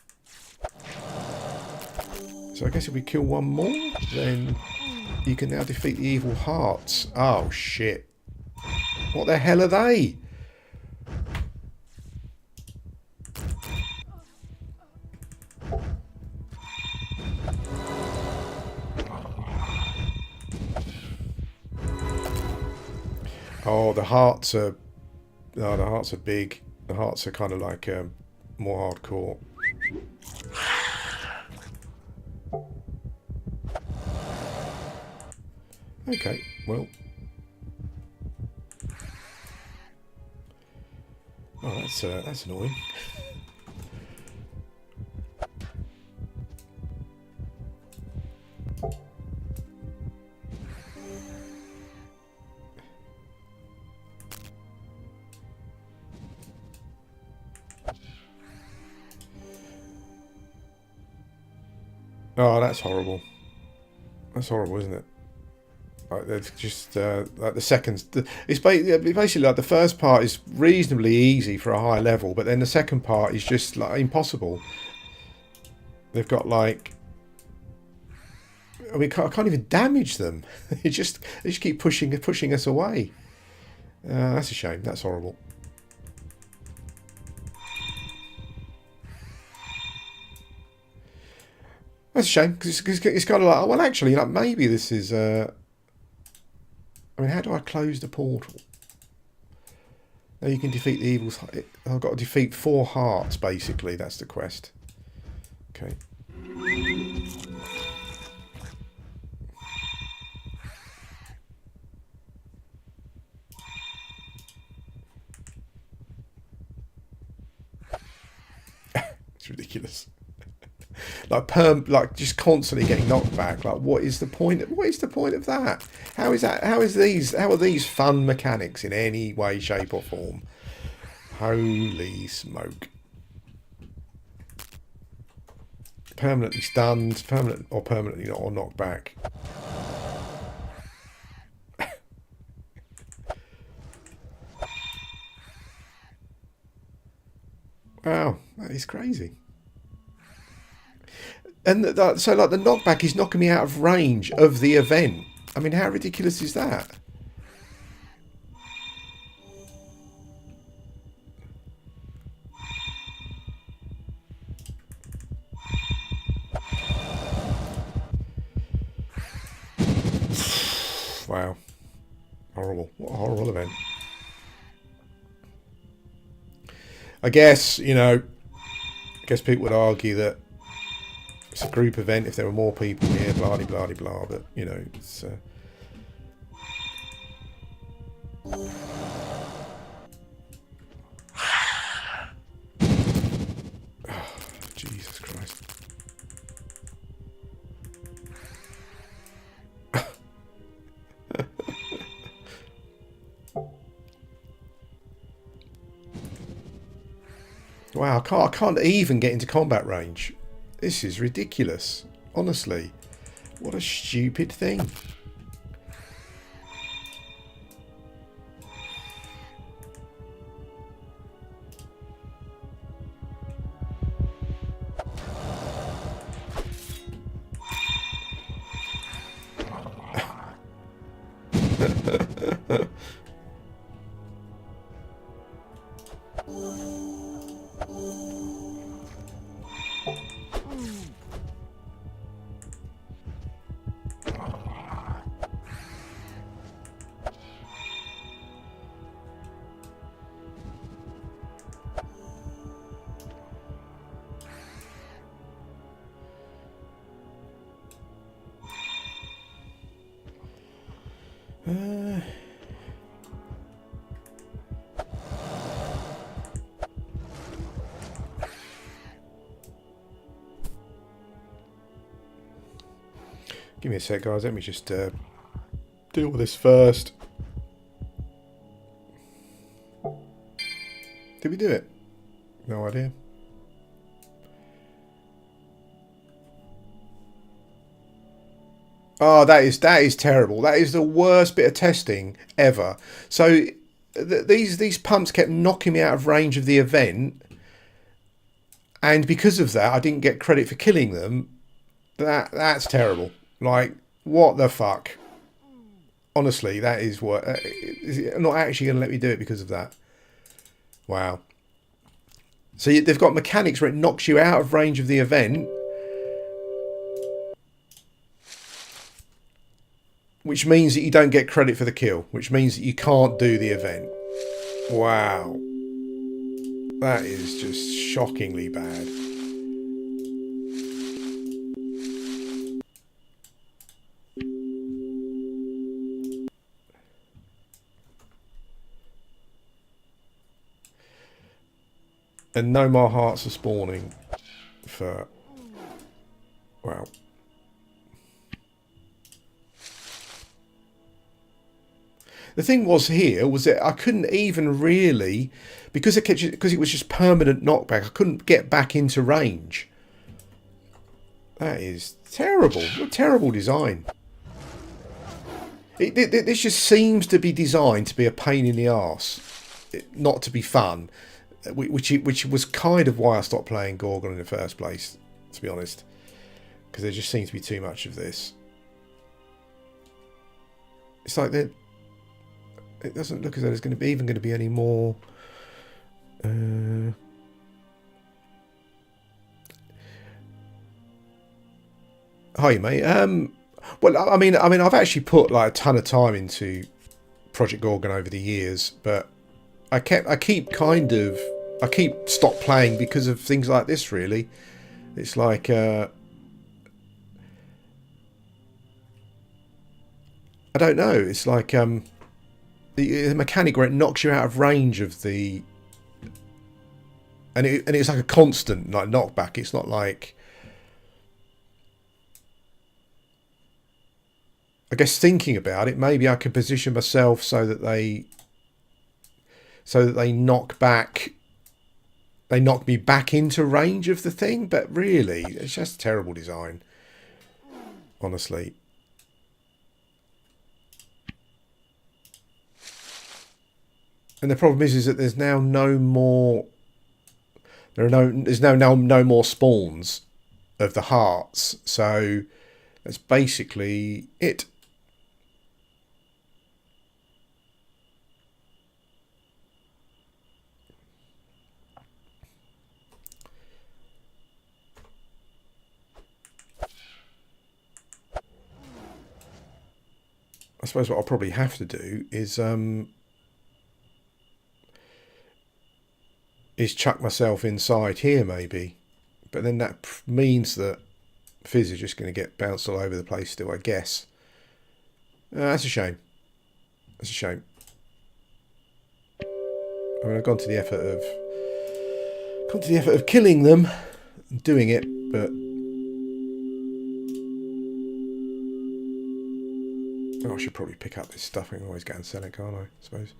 S1: So I guess if we kill one more, then you can now defeat the evil hearts. Oh, shit. What the hell are they? Oh, the hearts are... No, the hearts are big. The hearts are kind of like more hardcore. Okay, well. Oh, that's annoying. Oh, that's horrible. That's horrible, isn't it? Like they've just like the seconds. It's basically like the first part is reasonably easy for a high level, but then the second part is just like impossible. They've got like, I mean, I can't even damage them. They just keep pushing us away. That's a shame. That's horrible. That's a shame because it's kind of like, oh, well, actually, like maybe this is. I mean, how do I close the portal? Now you can defeat the evils. I've got to defeat 4 hearts, basically. That's the quest. Okay. It's ridiculous. Like just constantly getting knocked back. Like, what is the point? What is the point of that? How is that? How are these fun mechanics in any way, shape, or form? Holy smoke! Permanently stunned, permanently not, or knocked back. Wow, that is crazy. And so, like, the knockback is knocking me out of range of the event. I mean, how ridiculous is that? Wow. Horrible. What a horrible event. I guess, I guess people would argue that it's a group event if there were more people here, blah, blah, blah, blah, but, it's... Oh, Jesus Christ. Wow, I can't even get into combat range. This is ridiculous. Honestly. What a stupid thing. Give me a sec, guys. Let me just deal with this first. Did we do it? No idea. Oh, that is terrible. That is the worst bit of testing ever. So these pumps kept knocking me out of range of the event, and because of that, I didn't get credit for killing them. That's terrible. Like, what the fuck? Honestly, that is what... I'm not actually going to let me do it because of that. Wow. So they've got mechanics where it knocks you out of range of the event, which means that you don't get credit for the kill, which means that you can't do the event. Wow. That is just shockingly bad. And no more hearts are spawning for... Wow. The thing was here was that I couldn't even really, because it was just permanent knockback, I couldn't get back into range. That is terrible. What a terrible design. This just seems to be designed to be a pain in the arse, not to be fun, which was kind of why I stopped playing Gorgon in the first place, to be honest, because there just seems to be too much of this. It's like it doesn't look as though there's going to be any more. Hi, mate. Well, I mean, I've actually put like a ton of time into Project Gorgon over the years, but I keep stop playing because of things like this. Really, it's like I don't know. It's like the mechanic where it knocks you out of range of the, and it's like a constant like knockback. It's not like, I guess thinking about it, maybe I could position myself so that they knock me back into range of the thing. But really, it's just terrible design, honestly. And the problem is that there's now no more. There's no more spawns of the hearts, so that's basically it. I suppose what I'll probably have to do is chuck myself inside here maybe, but then that means that Fizz is just going to get bounced all over the place still, I guess. That's a shame. That's a shame. I mean, I've gone to the effort of killing them and doing it, but I should probably pick up this stuff. I can always go and sell it, can't I suppose?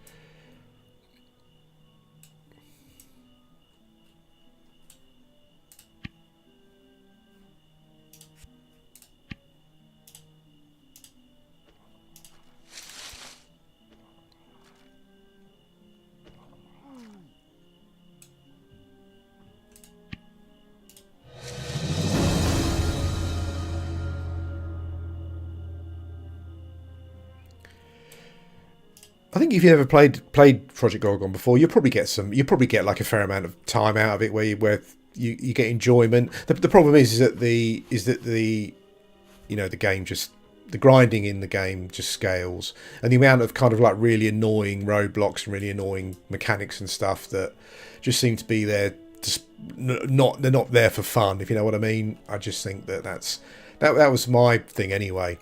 S1: I think if you ever played Project Gorgon before, you'll probably get like a fair amount of time out of it where you get enjoyment. The problem is that the game just, the grinding in the game just scales, and the amount of kind of like really annoying roadblocks and really annoying mechanics and stuff that just seem to be there, just they're not there for fun, if you know what I mean. I just think that that was my thing anyway.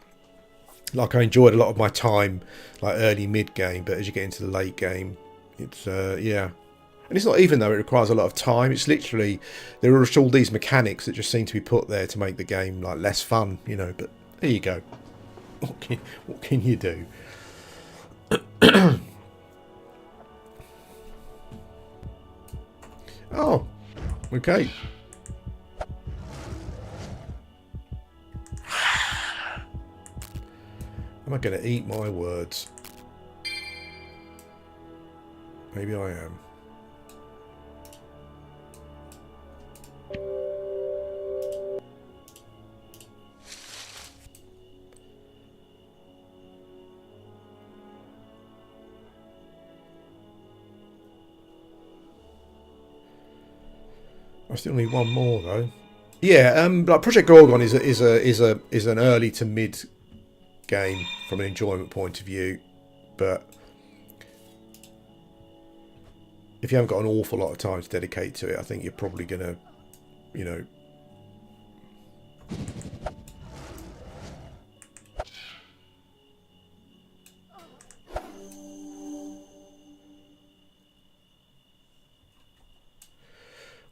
S1: Like, I enjoyed a lot of my time like early mid game, but as you get into the late game, it's yeah. And it's not even though it requires a lot of time. It's literally, there are all these mechanics that just seem to be put there to make the game like less fun, you know. But there you go. What can you do? Oh, okay. Am I going to eat my words? Maybe I am. I still need one more though. Yeah, like Project Gorgon is an early to mid game from an enjoyment point of view, but if you haven't got an awful lot of time to dedicate to it, I think you're probably gonna, you know.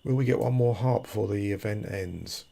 S1: Will we get one more heart before the event ends?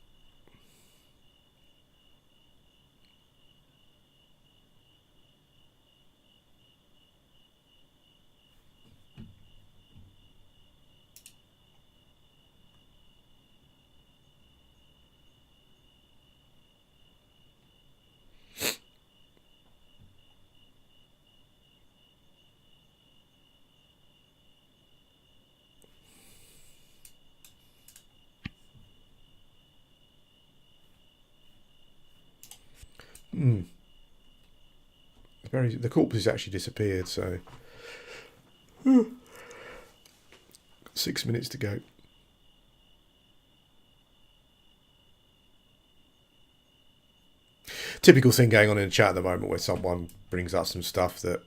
S1: The corpse has actually disappeared, so 6 minutes to go. Typical thing going on in the chat at the moment where someone brings up some stuff that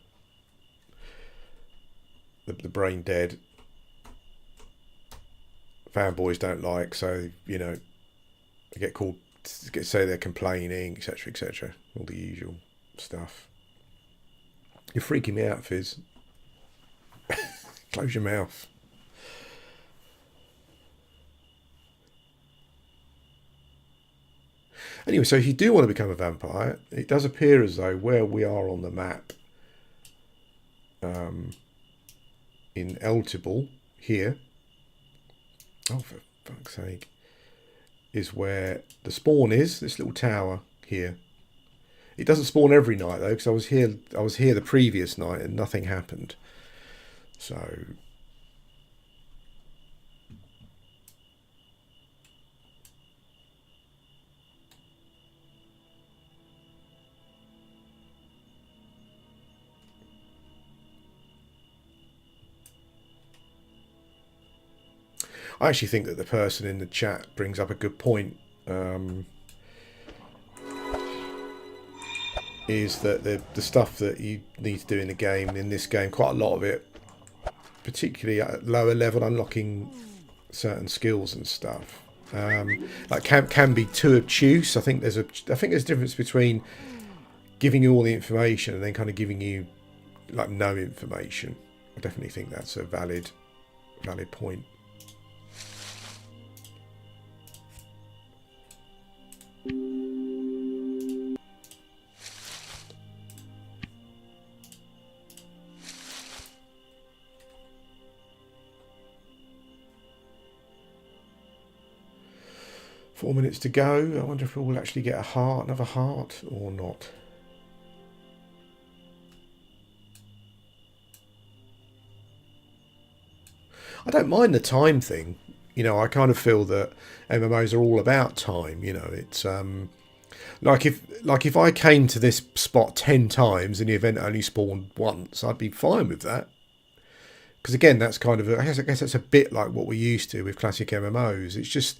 S1: the brain dead fanboys don't like, so you know they get called, say they're complaining, etc., etc. All the usual stuff. You're freaking me out, Fizz. Close your mouth. Anyway, so if you do want to become a vampire, it does appear as though where we are on the map, in Eltable here, oh for fuck's sake, is where the spawn is. This little tower here. It doesn't spawn every night though, because I was here the previous night and nothing happened. So I actually think that the person in the chat brings up a good point. Is that the stuff that you need to do in the game, in this game, quite a lot of it, particularly at lower level, unlocking certain skills and stuff, like can be too obtuse. I think there's a difference between giving you all the information and then kind of giving you like no information. I definitely think that's a valid point. Four minutes to go. I wonder if we'll actually get another heart or not. I don't mind the time thing. You know, I kind of feel that MMOs are all about time. You know, it's like if I came to this spot 10 times and the event only spawned once, I'd be fine with that. Because again, that's kind of I guess that's a bit like what we're used to with classic MMOs. It's just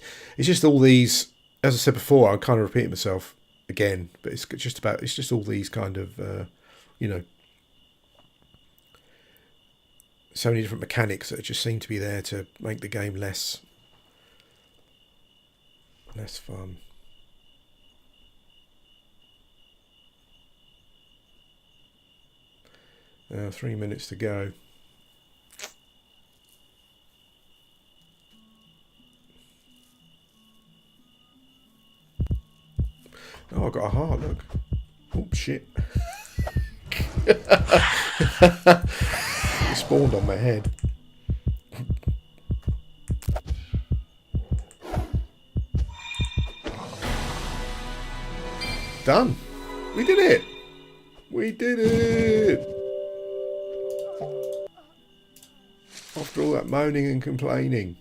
S1: all these, as I said before, I'm kind of repeating myself again, but it's just all these kind of you know, so many different mechanics that just seem to be there to make the game less fun. Now 3 minutes to go. Oh, I got a heart, look. Oh, shit. It spawned on my head. Done. We did it. We did it. After all that moaning and complaining,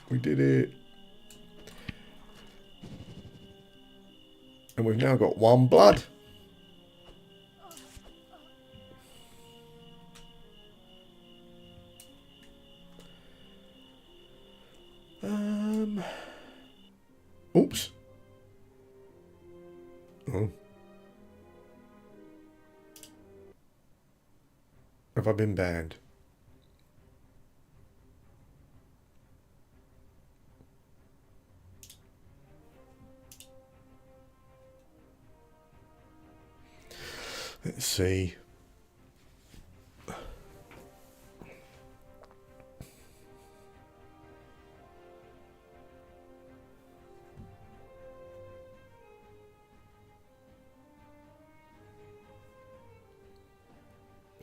S1: we did it. And we've now got 1 blood. Oops. Oh. Have I been banned? Let's see. I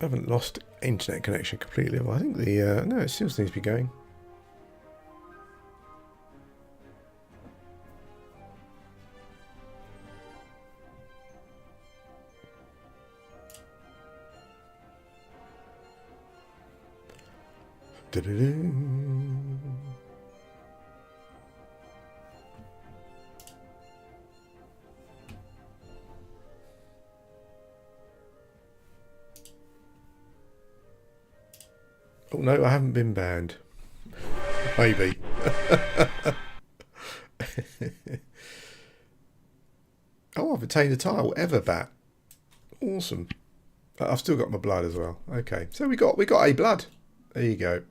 S1: haven't lost internet connection completely. I think the no, it still seems to be going. Oh no, I haven't been banned. Maybe. Oh, I've attained a title, Everbat. Awesome. I've still got my blood as well. Okay, so we got a blood. There you go.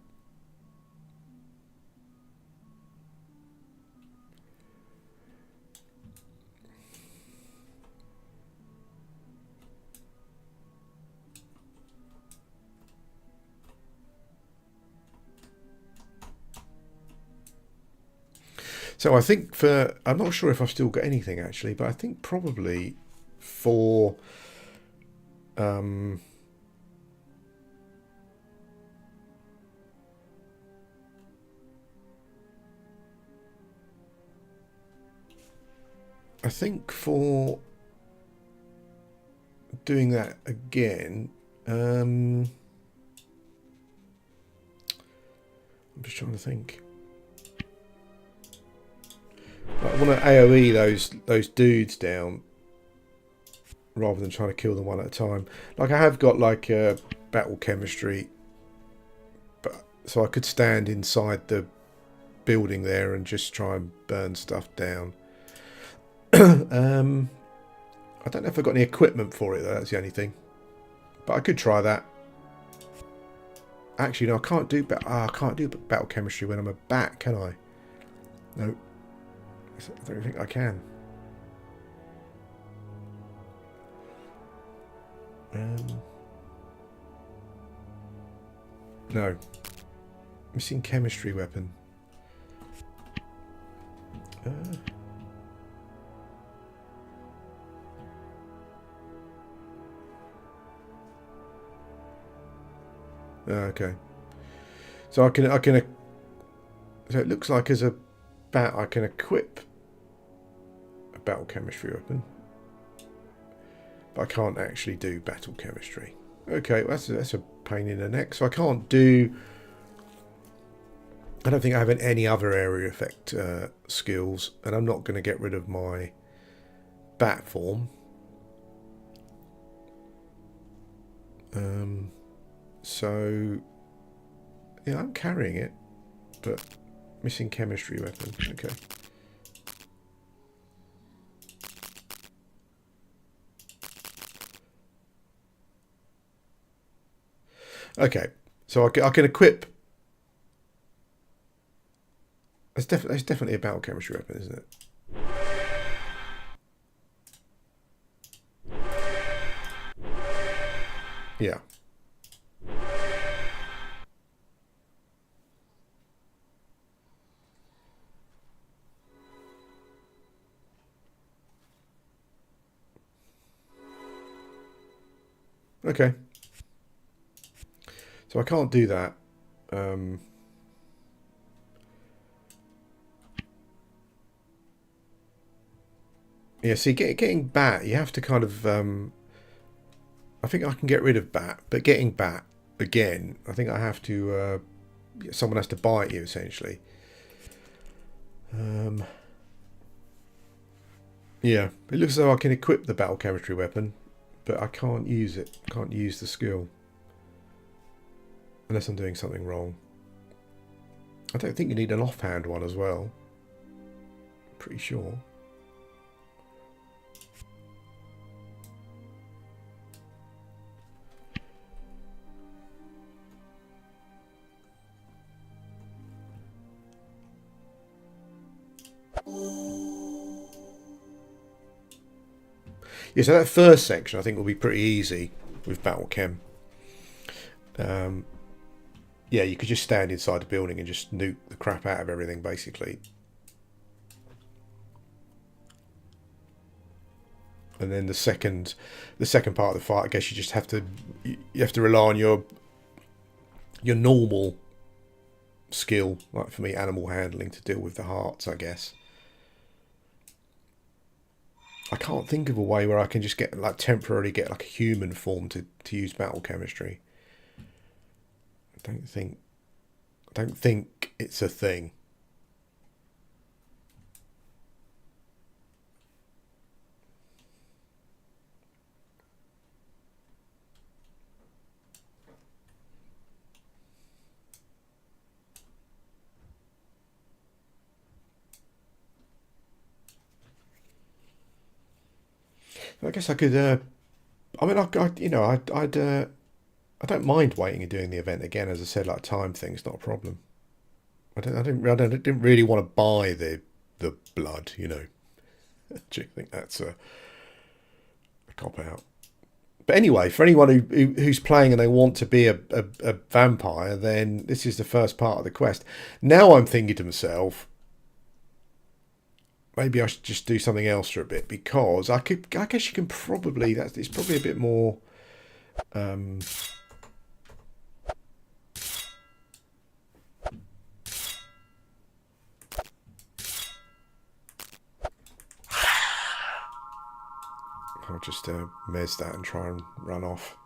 S1: So I think I'm not sure if I've still got anything actually, but I think probably for um, I think for doing that again, I'm just trying to think. I want to AoE those dudes down rather than trying to kill them one at a time. Like I have got like battle chemistry, but so I could stand inside the building there and just try and burn stuff down. I don't know if I've got any equipment for it though, that's the only thing. But I could try that. Actually, no, I can't do battle chemistry when I'm a bat, can I? No. I don't think I can. No. Missing chemistry weapon. Okay. So I can. So it looks like as a bat I can equip a battle chemistry weapon, but I can't actually do battle chemistry. Okay, well, that's a pain in the neck. So I can't do. I don't think I have any other area effect skills, and I'm not going to get rid of my bat form. So yeah, I'm carrying it, but missing chemistry weapon. Okay. Okay, so I can equip. It's definitely a battle chemistry weapon, isn't it? Yeah. Okay. So I can't do that. Yeah, see, getting bat, you have to kind of... I think I can get rid of bat, but getting bat, again, I think I have to... someone has to bite you, essentially. Yeah, it looks as though I can equip the battle chemistry weapon, but I can't use it. Can't use the skill. Unless I'm doing something wrong. I don't think you need an offhand one as well. Pretty sure. Yeah, so that first section I think will be pretty easy with Battle Chem. Yeah, you could just stand inside the building and just nuke the crap out of everything, basically. And then the second part of the fight, I guess you just have to rely on your normal skill, like for me, animal handling, to deal with the hearts, I guess. I can't think of a way where I can just get like temporarily get like a human form to use battle chemistry. I don't think it's a thing. I guess I could. I mean, I don't mind waiting and doing the event again. As I said, like time thing's not a problem. I didn't really want to buy the blood. Do you think that's a cop out? But anyway, for anyone who's playing and they want to be a vampire, then this is the first part of the quest. Now I'm thinking to myself, maybe I should just do something else for a bit, because I guess you can probably, it's probably a bit more. I'll just mez that and try and run off.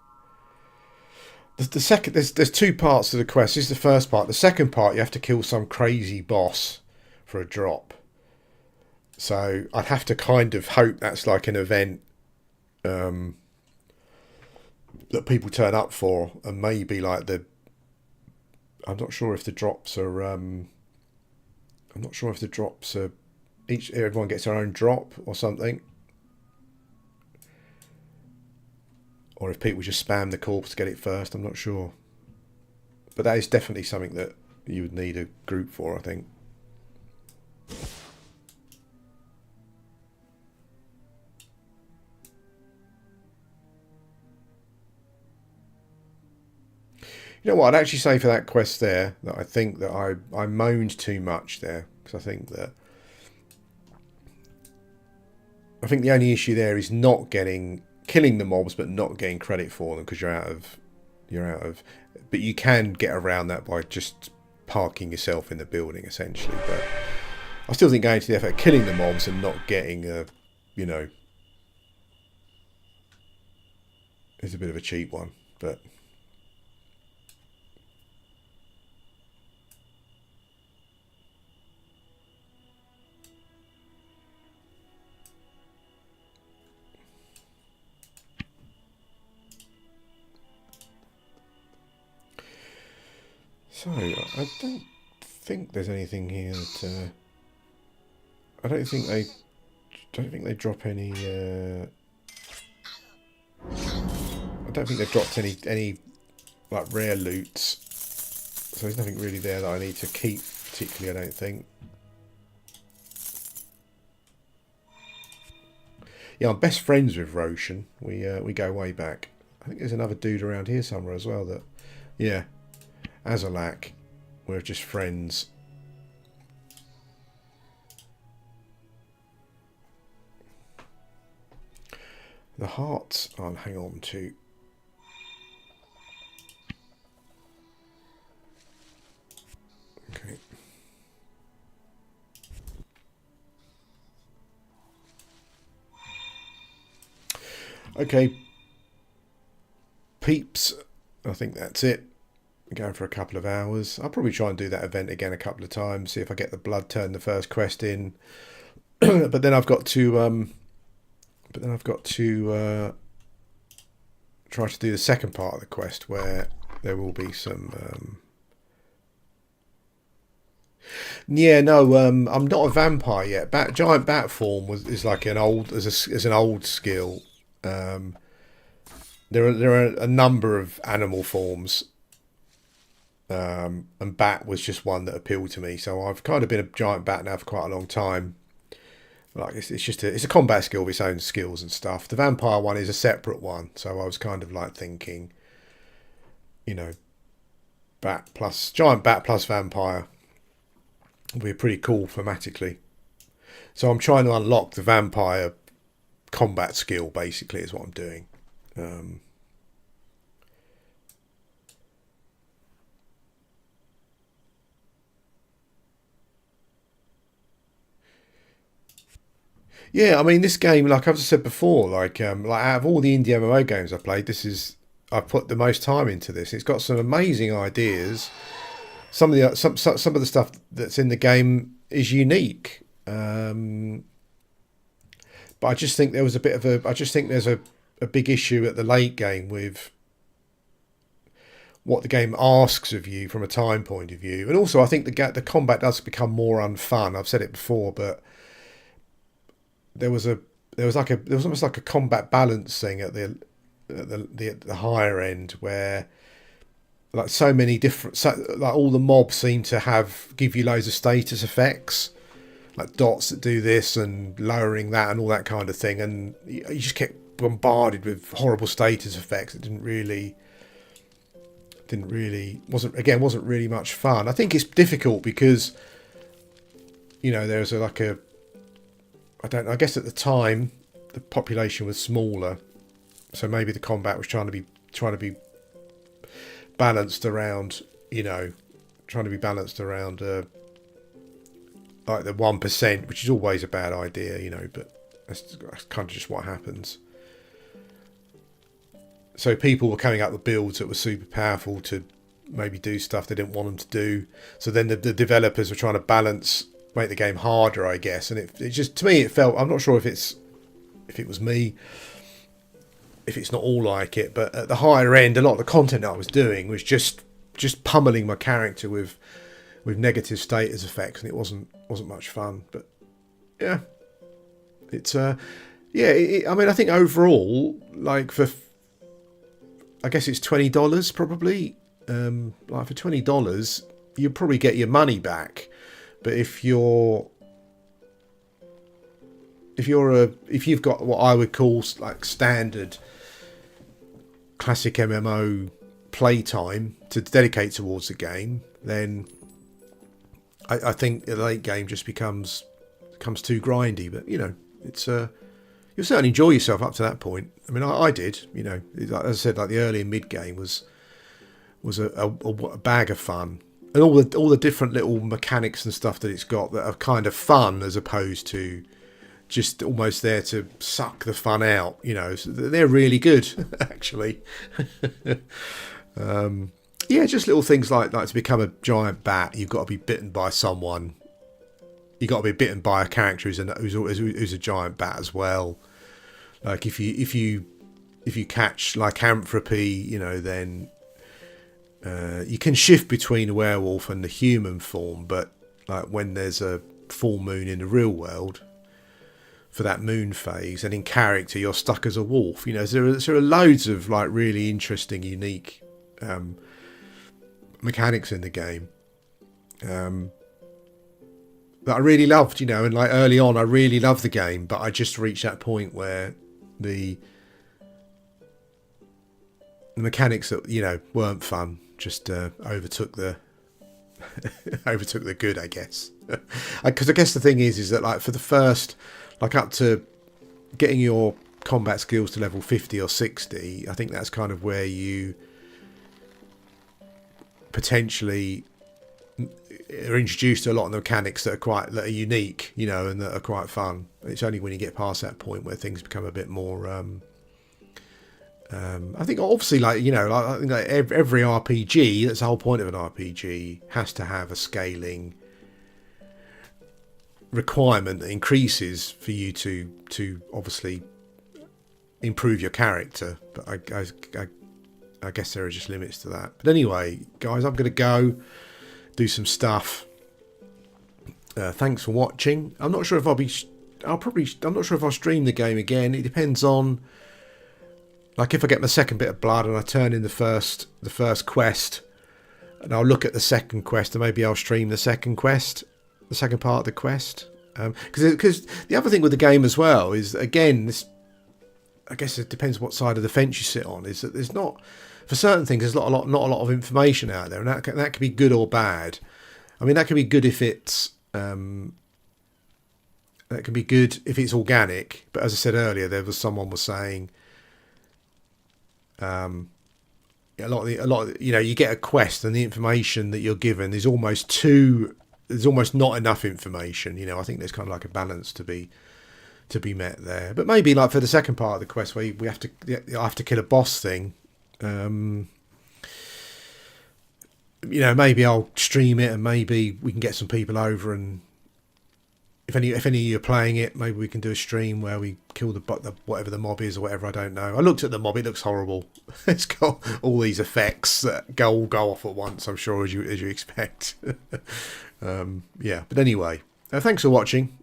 S1: The second, there's two parts to the quest. This is the first part. The second part, you have to kill some crazy boss for a drop. So I'd have to kind of hope that's like an event that people turn up for, and maybe like I'm not sure if the drops are. I'm not sure if the drops are. Everyone gets their own drop or something. Or if people just spam the corpse to get it first, I'm not sure. But that is definitely something that you would need a group for, I think. You know what, I'd actually say for that quest there, that I think that I moaned too much there. Because I think the only issue there is not killing the mobs, but not getting credit for them, because you're out of. But you can get around that by just parking yourself in the building, essentially. But I still think going to the effort of killing the mobs and not getting is a bit of a cheap one. But so I don't think there's anything here that I don't think they drop any. I don't think they've dropped any like rare loots. So there's nothing really there that I need to keep particularly, I don't think. Yeah, I'm best friends with Roshan. We go way back. I think there's another dude around here somewhere as well that, yeah, Azalak. We're just friends. The hearts I'll hang on to. Okay. Okay. Peeps. I think that's it. Going for a couple of hours. I'll probably try and do that event again a couple of times, see if I get the blood turn the first quest in. But then I've got to try to do the second part of the quest, where there will be some I'm not a vampire yet. Giant bat form is like an old as an old skill. There are a number of animal forms. And bat was just one that appealed to me, so I've kind of been a giant bat now for quite a long time. Like it's just it's a combat skill with its own skills and stuff. The vampire one is a separate one, so I was kind of like thinking, giant bat plus vampire would be pretty cool thematically. So I'm trying to unlock the vampire combat skill, basically, is what I'm doing. Yeah, I mean, this game, like I've said before, like out of all the indie MMO games I've played, I've put the most time into this. It's got some amazing ideas. Some of the stuff that's in the game is unique, but I just think there was there's a big issue at the late game with what the game asks of you from a time point of view, and also I think the combat does become more unfun. I've said it before, but there was there was almost like a combat balance thing at the higher end where like so many different like all the mobs seem to give you loads of status effects, like dots that do this and lowering that and all that kind of thing, and you just kept bombarded with horrible status effects that wasn't really much fun. I think it's difficult because there's I guess at the time the population was smaller, so maybe the combat was trying to be balanced around like the 1%, which is always a bad idea, but that's kind of just what happens. So people were coming up with builds that were super powerful to maybe do stuff they didn't want them to do. So then the developers were trying to make the game harder, I guess. And it just, to me, it felt, I'm not sure if it was me, if it's not all like it, but at the higher end, a lot of the content I was doing was just pummeling my character with negative status effects, and it wasn't much fun. But yeah, it's I mean, I think overall, like I guess it's $20 probably. Like for $20, you'll probably get your money back. But if you've got what I would call like standard classic MMO playtime to dedicate towards the game, then I think the late game just becomes too grindy. But it's you'll certainly enjoy yourself up to that point. I mean, I did. As I said, like the early and mid game was a bag of fun, and all the different little mechanics and stuff that it's got that are kind of fun as opposed to just almost there to suck the fun out. So they're really good actually. Just little things like to become a giant bat, you've got to be bitten by someone. You've got to be bitten by a character who's a giant bat as well. Like if you catch lycanthropy, then you can shift between a werewolf and the human form. But like when there's a full moon in the real world for that moon phase, and in character you're stuck as a wolf. There are loads of like really interesting, unique mechanics in the game. That I really loved, and like early on I really loved the game, but I just reached that point where the mechanics that weren't fun just overtook the good, I guess. Because I guess the thing is that like for the first, like up to getting your combat skills to level 50 or 60, I think that's kind of where you potentially are introduced to a lot of the mechanics that are unique, and that are quite fun. It's only when you get past that point where things become a bit more. I think obviously, I think like every RPG, that's the whole point of an RPG, has to have a scaling requirement that increases for you to obviously improve your character. But I guess there are just limits to that. But anyway, guys, I'm going to go do some stuff. Thanks for watching. I'm not sure if I'm not sure if I'll stream the game again. It depends on, like, if I get my second bit of blood and I turn in the first quest, and I'll look at the second quest, and maybe I'll stream the second quest, the second part of the quest. Because the other thing with the game as well is, again, this, I guess it depends what side of the fence you sit on, is that there's not, for certain things, there's not a lot of information out there, and that can be good or bad. I mean, that can be good if it's organic, but as I said earlier, someone was saying a lot of you get a quest and the information that you're given is almost not enough information. I think there's kind of like a balance to be met there. But maybe like for the second part of the quest where I have to kill a boss thing, maybe I'll stream it, and maybe we can get some people over, and if any of you are playing it, maybe we can do a stream where we kill the whatever the mob is or whatever. I don't know. I looked at the mob; it looks horrible. It's got all these effects that go off at once, I'm sure, as you expect. But anyway, thanks for watching.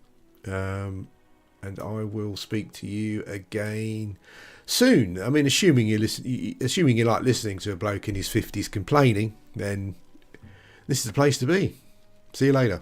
S1: and I will speak to you again soon. I mean, assuming you like listening to a bloke in his 50s complaining, then this is the place to be. See you later.